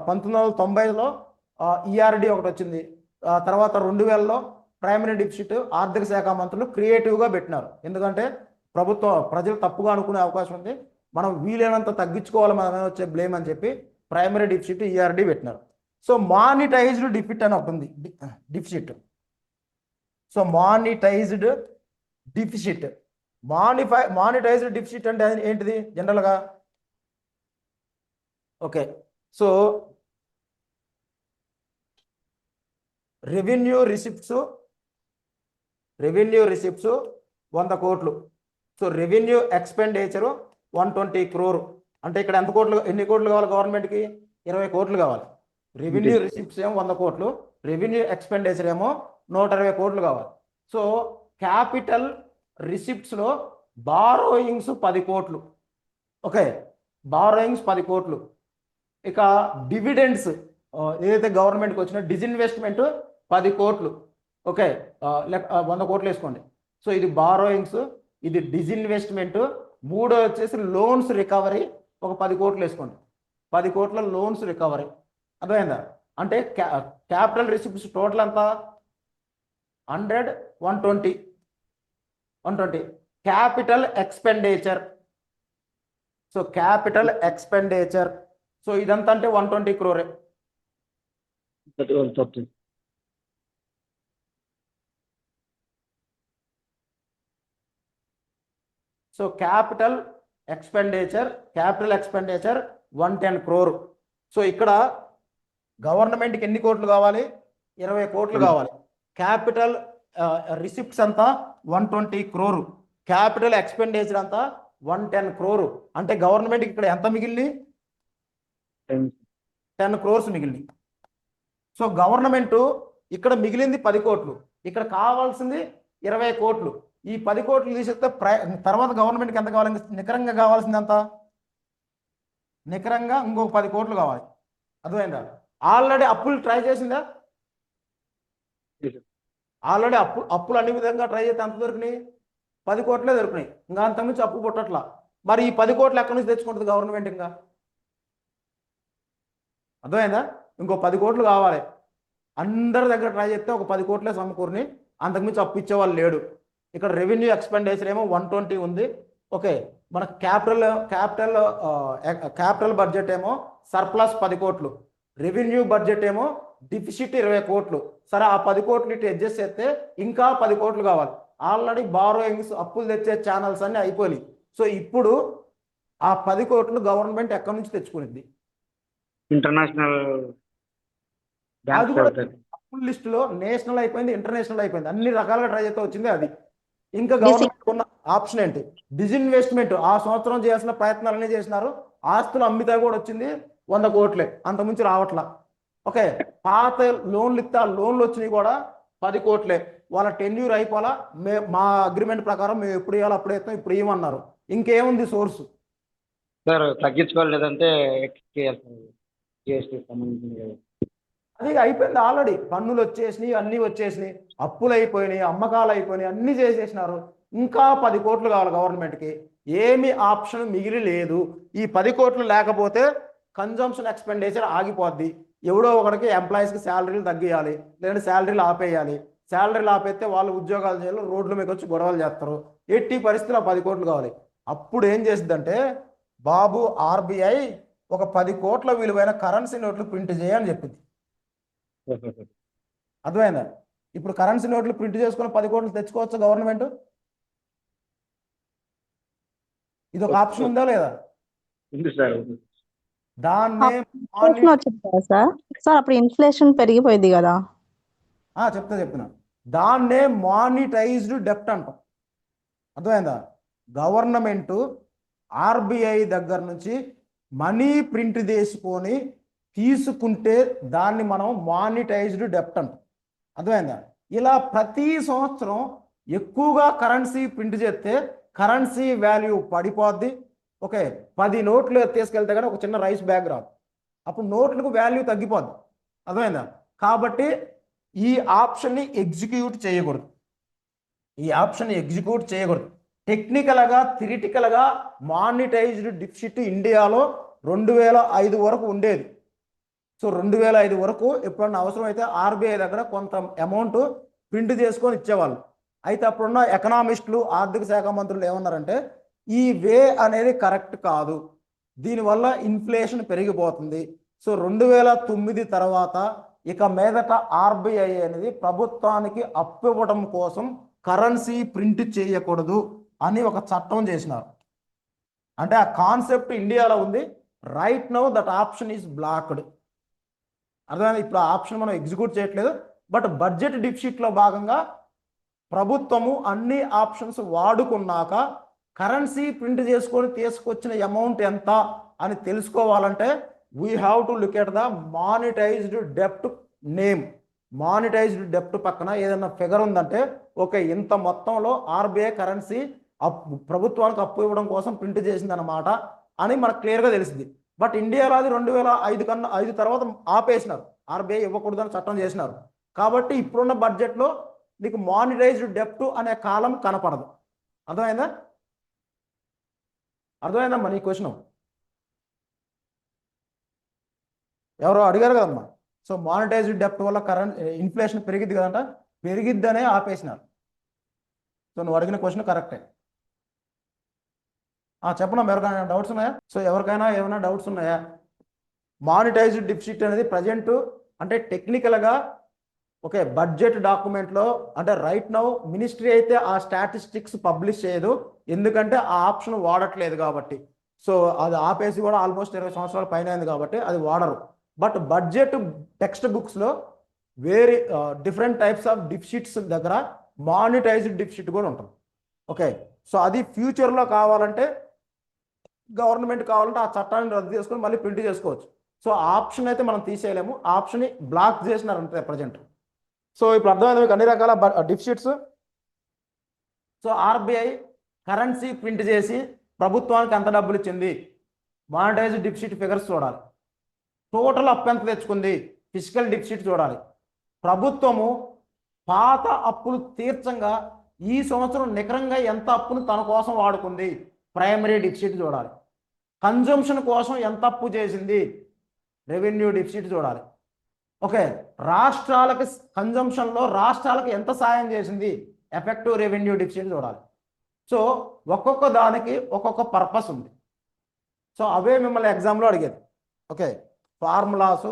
1990లో ఈఆర్డి ఒకటి వచ్చింది. తర్వాత 2000లో ప్రైమరీ డిఫిసిట్ ఆర్థిక శాఖ మంత్రులు క్రియేటివ్గా పెట్టినారు. ఎందుకంటే ప్రజలు తప్పుగా అనుకునే అవకాశం ఉంది, మనం వీలైనంత తగ్గించుకోవాలి మన మీద వచ్చే బ్లేమ్ అని చెప్పి ప్రైమరీ డిఫిసిట్ ఈఆర్డి పెట్టినారు. సో మానిటైజ్డ్ డిఫిట్ అని ఒకటి ఉంది, deficit. So monetised deficit, monetised deficit అంటే ఏంటిది జనరల్గా? ఓకే, సో రెవెన్యూ రిసిప్ట్స్ 100 కోట్లు. So revenue expenditure 120 crore. అంటే ఇక్కడ ఎన్ని కోట్లు కావాలి గవర్నమెంట్కి? 20 కోట్లు కావాలి. రెవెన్యూ రిసిప్ట్స్ ఏమో 100 కోట్లు, రెవెన్యూ ఎక్స్పెండిచర్ ఏమో 120 కోట్లు కావాలి. సో క్యాపిటల్ రిసిప్ట్స్లో బారోయింగ్స్ 10 కోట్లు. ఓకే, బారోయింగ్స్ 10 కోట్లు. ఇక డివిడెండ్స్ ఏదైతే గవర్నమెంట్కి వచ్చిన డిజిన్వెస్ట్మెంట్ 10 కోట్లు. ఓకే, 100 కోట్లు వేసుకోండి. సో ఇది బారోయింగ్స్, ఇది డిజిన్వెస్ట్మెంట్. మూడో వచ్చేసి లోన్స్ రికవరీ, ఒక 10 కోట్లు వేసుకోండి. 10 కోట్ల లోన్స్ రికవరీ. అర్థమైందా? అంటే క్యాపిటల్ రిసిప్ట్స్ టోటల్ ఎంత? 100, 120. Capital expenditure, so capital expenditure, so ఇదంతా అంటే 120 crore. So capital expenditure 110 crore. So ఇక్కడ గవర్నమెంట్కి ఎన్ని కోట్లు కావాలి? 20 కోట్లు కావాలి. క్యాపిటల్ రిసిప్ట్స్ అంతా 120 క్రోరు, క్యాపిటల్ ఎక్స్పెండిచర్ అంతా 110 క్రోరు. అంటే గవర్నమెంట్కి ఇక్కడ ఎంత మిగిలింది? 10 క్రోర్స్ మిగిలింది. సో గవర్నమెంట్ ఇక్కడ మిగిలింది 10 కోట్లు, ఇక్కడ కావాల్సింది 20 కోట్లు. ఈ 10 కోట్లు తీసేస్తే తర్వాత గవర్నమెంట్కి ఎంత కావాలి? నికరంగా కావాల్సింది ఎంత? నికరంగా ఇంకొక 10 కోట్లు కావాలి. అర్థమైందా? ఆల్రెడీ అప్పులు ట్రై చేసిందా? ఆల్రెడీ అప్పులు అన్ని విధంగా ట్రై చేస్తే ఎంత దొరికినాయి? 10 కోట్లే దొరికినాయి. ఇంకా అంతకుమించి అప్పు పుట్టట్లా. మరి ఈ 10 కోట్లు ఎక్కడి నుంచి తెచ్చుకుంటుంది గవర్నమెంట్? ఇంకా అర్థమైందా? ఇంకో 10 కోట్లు కావాలి. అందరి దగ్గర ట్రై చేస్తే ఒక 10 కోట్లే సమకూరిని, అంతకుమించి అప్పు ఇచ్చేవాళ్ళు లేడు. ఇక్కడ రెవెన్యూ ఎక్స్పెండిచర్ ఏమో 120 ఉంది. ఓకే, మన క్యాపిటల్ బడ్జెట్ ఏమో సర్ప్లస్ 10 కోట్లు, రెవెన్యూ బడ్జెట్ ఏమో డిఫిసిట్ 20 కోట్లు. సరే, ఆ 10 కోట్లు ఇటు అడ్జస్ట్ చేస్తే ఇంకా 10 కోట్లు కావాలి. ఆల్రెడీ బారోయింగ్స్, అప్పులు తెచ్చే ఛానల్స్ అన్ని అయిపోయి. సో ఇప్పుడు ఆ 10 కోట్లు గవర్నమెంట్ ఎక్కడి నుంచి తెచ్చుకునింది? ఇంటర్నేషనల్ అది కూడా అప్పుల లిస్టులో నేషనల్ అయిపోయింది, ఇంటర్నేషనల్ అయిపోయింది, అన్ని రకాలుగా ట్రై చేస్తే వచ్చింది అది. ఇంకా గవర్నమెంట్ ఉన్న ఆప్షన్ ఏంటి? డిజిన్వెస్ట్మెంట్. ఆ సంవత్సరం చేయాల్సిన ప్రయత్నాలన్నీ చేసినారు, ఆస్తులు అమ్మితే కూడా వచ్చింది 100 కోట్లే, అంతకుమించి రావట్లా. ఓకే, పాత లోన్లు ఇస్తే ఆ లోన్లు వచ్చినాయి కూడా 10 కోట్లే. వాళ్ళ టెన్యూర్ అయిపోవాలా, మా అగ్రిమెంట్ ప్రకారం మేము ఎప్పుడు ఇవ్వాలో అప్పుడు ఇస్తాం, ఇప్పుడు ఇవ్వమన్నారు. ఇంకేముంది సోర్సు? సార్ తగ్గించుకోలేదంటే జిఎస్టీ సంబంధించింది కదా. అది అయిపోయింది ఆల్రెడీ. పన్నులు వచ్చేసినాయి, అన్నీ వచ్చేసినాయి, అప్పులు అయిపోయినాయి, అమ్మకాలు అయిపోయినాయి, అన్నీ చేసేసినారు. ఇంకా 10 కోట్లు కావాలి గవర్నమెంట్కి. ఏమి ఆప్షన్ మిగిలి లేదు. ఈ 10 కోట్లు లేకపోతే కన్జంప్షన్ ఎక్స్పెండిచర్ ఆగిపోద్ది. ఎవడో ఒకడికి ఎంప్లాయీస్కి శాలరీలు తగ్గియాలి, లేదంటే శాలరీలు ఆపేయాలి. శాలరీలు ఆపేస్తే వాళ్ళు ఉద్యోగాలు చేయాలి, రోడ్ల మీద వచ్చి గొడవలు చేస్తారు. ఎట్టి పరిస్థితుల్లో 10 కోట్లు కావాలి. అప్పుడు ఏం చేస్తుందంటే, బాబు ఆర్బీఐ ఒక 10 కోట్ల విలువైన కరెన్సీ నోట్లు ప్రింట్ చేయని చెప్పింది. అర్థమైందా? ఇప్పుడు కరెన్సీ నోట్లు ప్రింట్ చేసుకుని 10 కోట్లు తెచ్చుకోవచ్చు గవర్నమెంట్. ఇది ఒక ఆప్షన్ ఉందా లేదా? ఉంది సార్. దాన్నే సార్ అప్పుడు ఇన్ఫ్లేషన్ పెరిగిపోయింది కదా. చెప్తున్నా. దాన్నే మానిటైజ్డ్ డెప్ట్ అంటాం. అర్థమైందా? గవర్నమెంట్ ఆర్బీఐ దగ్గర నుంచి మనీ ప్రింట్ చేసుకొని తీసుకుంటే దాన్ని మనం మానిటైజ్డ్ డెప్ట్ అంటాం. అర్థమైందా? ఇలా ప్రతి సంవత్సరం ఎక్కువగా కరెన్సీ ప్రింట్ చేస్తే కరెన్సీ వాల్యూ పడిపోద్ది. ఓకే, 10 నోట్లు తీసుకెళ్తే కానీ ఒక చిన్న రైస్ బ్యాగ్ రాదు, అప్పుడు నోట్లకు వాల్యూ తగ్గిపోద్ది. అర్థమైందా? కాబట్టి ఈ ఆప్షన్ని ఎగ్జిక్యూట్ చేయకూడదు. టెక్నికల్గా, థిరిటికల్గా మానిటైజ్డ్ డిఫిసిట్ ఇండియాలో 2005 వరకు ఉండేది. సో 2005 వరకు ఎప్పుడన్నా అవసరమైతే ఆర్బీఐ దగ్గర కొంత అమౌంట్ ప్రింట్ చేసుకొని ఇచ్చేవాళ్ళు. అయితే అప్పుడున్న ఎకనామిస్టులు, ఆర్థిక శాఖ మంత్రులు ఏమన్నారంటే, ఈ వే అనేది కరెక్ట్ కాదు, దీనివల్ల ఇన్ఫ్లేషన్ పెరిగిపోతుంది. సో 2009 తర్వాత ఇక మీదట ఆర్బీఐ అనేది ప్రభుత్వానికి అప్పు ఇవ్వడం కోసం కరెన్సీ ప్రింట్ చేయకూడదు అని ఒక చట్టం చేసినారు. అంటే ఆ కాన్సెప్ట్ ఇండియాలో ఉంది. Right now that option is blocked. అర్థమైంది? ఇప్పుడు ఆ ఆప్షన్ మనం ఎగ్జిక్యూట్ చేయట్లేదు. బట్ బడ్జెట్ డిఫిసిట్లో భాగంగా ప్రభుత్వము అన్ని ఆప్షన్స్ వాడుకున్నాక కరెన్సీ ప్రింట్ చేసుకొని తీసుకొచ్చిన అమౌంట్ ఎంత అని తెలుసుకోవాలంటే we have to look at the monetized డెప్ట్ నేమ్. మానిటైజ్డ్ డెప్ట్ పక్కన ఏదైనా ఫిగర్ ఉందంటే, ఓకే, ఇంత మొత్తంలో ఆర్బీఐ కరెన్సీ ప్రభుత్వానికి అప్పు ఇవ్వడం కోసం ప్రింట్ చేసింది అనమాట అని మనకు క్లియర్గా తెలిసింది. బట్ ఇండియాలో అది 2005 తర్వాత ఆపేసినారు, ఆర్బీఐ ఇవ్వకూడదని చట్టం చేసినారు. కాబట్టి ఇప్పుడున్న బడ్జెట్లో నీకు మానిటైజ్డ్ డెప్ట్ అనే కాలం కనపడదు. అర్థమైందమ్మా నీ క్వశ్చన్? ఎవరో అడిగారు కదమ్మా. సో మానిటైజ్డ్ డెప్ట్ వల్ల ఇన్ఫ్లేషన్ పెరిగిద్ది కదంట, పెరిగిద్దనే ఆపేసినారు. సో నువ్వు అడిగిన క్వశ్చన్ కరెక్టే. చెప్పండి, ఎవరికైనా డౌట్స్ ఉన్నాయా? సో ఎవరికైనా ఏమైనా డౌట్స్ ఉన్నాయా? మానిటైజ్డ్ డిఫిసిట్ అనేది ప్రజెంట్ అంటే టెక్నికల్గా ఓకే బడ్జెట్ డాక్యుమెంట్లో అంటే రైట్ నౌ మినిస్ట్రీ అయితే ఆ స్టాటిస్టిక్స్ పబ్లిష్ చేయదు, ఎందుకంటే ఆ ఆప్షన్ వాడట్లేదు కాబట్టి. సో అది ఆపేసి కూడా ఆల్మోస్ట్ 20 సంవత్సరాల పైన అయింది కాబట్టి అది వాడరు. బట్ బడ్జెట్ టెక్స్ట్ బుక్స్లో వేరే డిఫరెంట్ టైప్స్ ఆఫ్ డిఫిషిట్స్ దగ్గర మానిటైజ్డ్ డిఫిషిట్ కూడా ఉంటుంది. ఓకే, సో అది ఫ్యూచర్లో కావాలంటే గవర్నమెంట్ కావాలంటే ఆ చట్టాన్ని రద్దు చేసుకొని మళ్ళీ ప్రింట్ చేసుకోవచ్చు. సో ఆప్షన్ అయితే మనం తీసేయలేము, ఆప్షన్ని బ్లాక్ చేసినారంటే ప్రజెంట్. సో ఇప్పుడు అర్థమైంది మీకు అన్ని రకాల డిఫిషిట్స్. సో ఆర్బీఐ కరెన్సీ ప్రింట్ చేసి ప్రభుత్వానికి ఎంత డబ్బులు ఇచ్చింది, మానిటైజ్డ్ డిఫిషిట్ ఫిగర్స్ చూడాలి. టోటల్ అప్పు ఎంత తెచ్చుకుంది, ఫిజికల్ డిఫిషిట్ చూడాలి. ప్రభుత్వము పాత అప్పులు తీర్చంగా ఈ సంవత్సరం నికరంగా ఎంత అప్పును తన కోసం వాడుకుంది, ప్రైమరీ డిఫిసిట్ చూడాలి. కన్జంప్షన్ కోసం ఎంత అప్పు చేసింది, రెవెన్యూ డిఫిసిట్ చూడాలి. ఓకే, రాష్ట్రాలకు కన్జంప్షన్లో రాష్ట్రాలకు ఎంత సాయం చేసింది, ఎఫెక్టివ్ రెవెన్యూ డిఫిసిట్ చూడాలి. సో ఒక్కొక్క దానికి ఒక్కొక్క పర్పస్ ఉంది. సో అవే మిమ్మల్ని ఎగ్జామ్లో అడిగేది. ఓకే, ఫార్ములాసు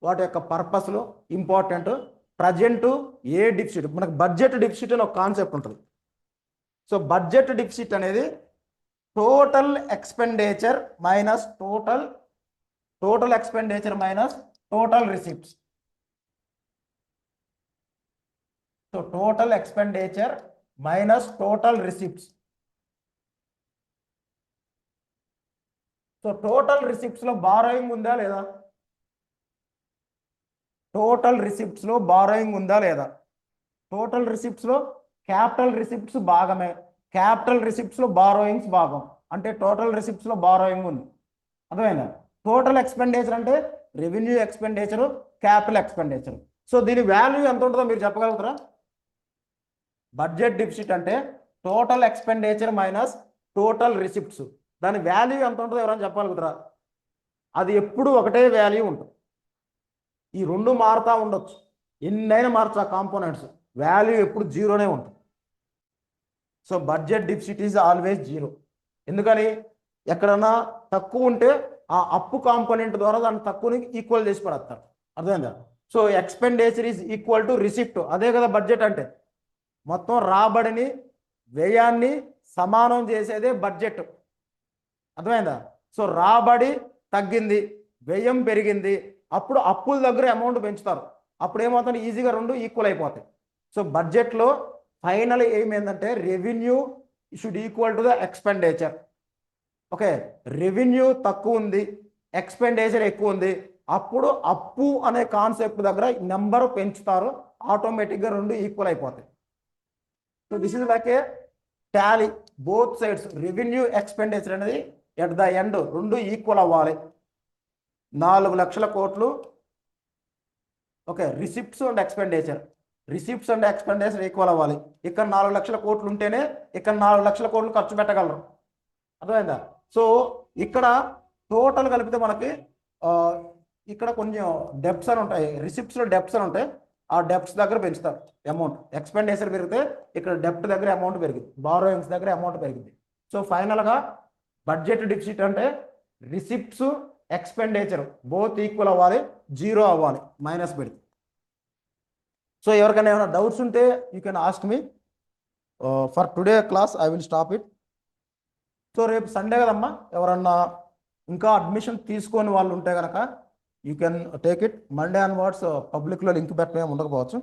వాటి యొక్క పర్పస్లు ఇంపార్టెంట్. ప్రజెంట్ ఏ డిఫిసిట్, మనకు బడ్జెట్ డిఫిసిట్ అని ఒక కాన్సెప్ట్ ఉంటుంది. సో బడ్జెట్ డిఫిసిట్ అనేది total expenditure minus total expenditure minus total receipts. So total expenditure minus total receipts. So total రిసిప్ట్స్లో బారోయింగ్ ఉందా లేదా, టోటల్ రిసిప్ట్స్లో బారోయింగ్ ఉందా లేదా. టోటల్ రిసిప్ట్స్లో క్యాపిటల్ రిసిప్ట్స్ భాగమే, క్యాపిటల్ రిసిప్ట్స్లో బారోయింగ్స్ భాగం, అంటే టోటల్ రిసిప్ట్స్లో బారోయింగ్ ఉంది. అర్థమైందా. టోటల్ ఎక్స్పెండిచర్ అంటే revenue expenditure, capital expenditure. So దీని వాల్యూ ఎంత ఉంటుందో మీరు చెప్పగలుగుతారా. బడ్జెట్ డిఫిసిట్ అంటే total expenditure minus total receipts, దాని వాల్యూ ఎంత ఉంటుందో ఎవరైనా చెప్పగలుగుతారా. అది ఎప్పుడు ఒకటే వాల్యూ ఉంటుంది. ఈ రెండు మారుతూ ఉండొచ్చు, ఎన్నైనా మార్చు ఆ కాంపోనెంట్స్, వాల్యూ ఎప్పుడు జీరోనే ఉంటుంది. So budget deficit is always zero. ఎందుకని, ఎక్కడన్నా తక్కువ ఉంటే ఆ అప్పు కాంపోనెంట్ ద్వారా దాన్ని తక్కువని ఈక్వల్ చేసి పడతారు. అర్థమైందా. So expenditure is equal to receipt, అదే కదా బడ్జెట్ అంటే. మొత్తం రాబడిని వ్యయాన్ని సమానం చేసేదే బడ్జెట్. అర్థమైందా. సో రాబడి తగ్గింది, వ్యయం పెరిగింది, అప్పుడు అప్పుల దగ్గర అమౌంట్ పెంచుతారు, అప్పుడు ఏమవుతుంది, ఈజీగా రెండు ఈక్వల్ అయిపోతాయి. సో బడ్జెట్లో ఫైనల్ ఎయిమ్ ఏంటంటే revenue should equal to the expenditure. Okay, revenue తక్కువ ఉంది, ఎక్స్పెండిచర్ ఎక్కువ ఉంది, అప్పుడు అప్పు అనే కాన్సెప్ట్ దగ్గర నెంబర్ పెంచుతారు, ఆటోమేటిక్గా రెండు ఈక్వల్ అయిపోతాయి. So this is like A Tally, both sides revenue expenditure అనేది ఎట్ ద ఎండ్ రెండు ఈక్వల్ అవ్వాలి. 4 లక్షల కోట్లు. Okay, receipts and expenditure, receipts and expenditure equal అవ్వాలి. ఇక్కడ 4 లక్షల కోట్లు ఉంటేనే ఇక్కడ 4 లక్షల కోట్లు ఖర్చు పెట్టగలరు. అర్థమైందా. సో ఇక్కడ టోటల్ కలిపితే మనకి ఇక్కడ కొంచెం డెప్స్ అని ఉంటాయి, రిసిప్ట్స్లో డెప్స్ అని ఉంటాయి, ఆ డెప్స్ దగ్గర పెంచుతారు అమౌంట్. ఎక్స్పెండిచర్ పెరిగితే ఇక్కడ డెప్ట్ దగ్గర అమౌంట్ పెరిగింది, బారోయింగ్స్ దగ్గర అమౌంట్ పెరిగింది. సో ఫైనల్గా బడ్జెట్ డిఫిసిట్ అంటే రిసిప్ట్స్ ఎక్స్పెండిచర్ బోత్ ఈక్వల్ అవ్వాలి, జీరో అవ్వాలి, మైనస్ పెడితే. సో ఎవరికైనా ఏమైనా డౌట్స్ ఉంటే you can ask me. For today class I will stop it. So రేపు సండే కదమ్మా, ఎవరన్నా ఇంకా అడ్మిషన్ తీసుకొని వాళ్ళు ఉంటే కనుక you can take it. Monday onwards పబ్లిక్లో లింక్ పెట్టడం ఉండకపోవచ్చు.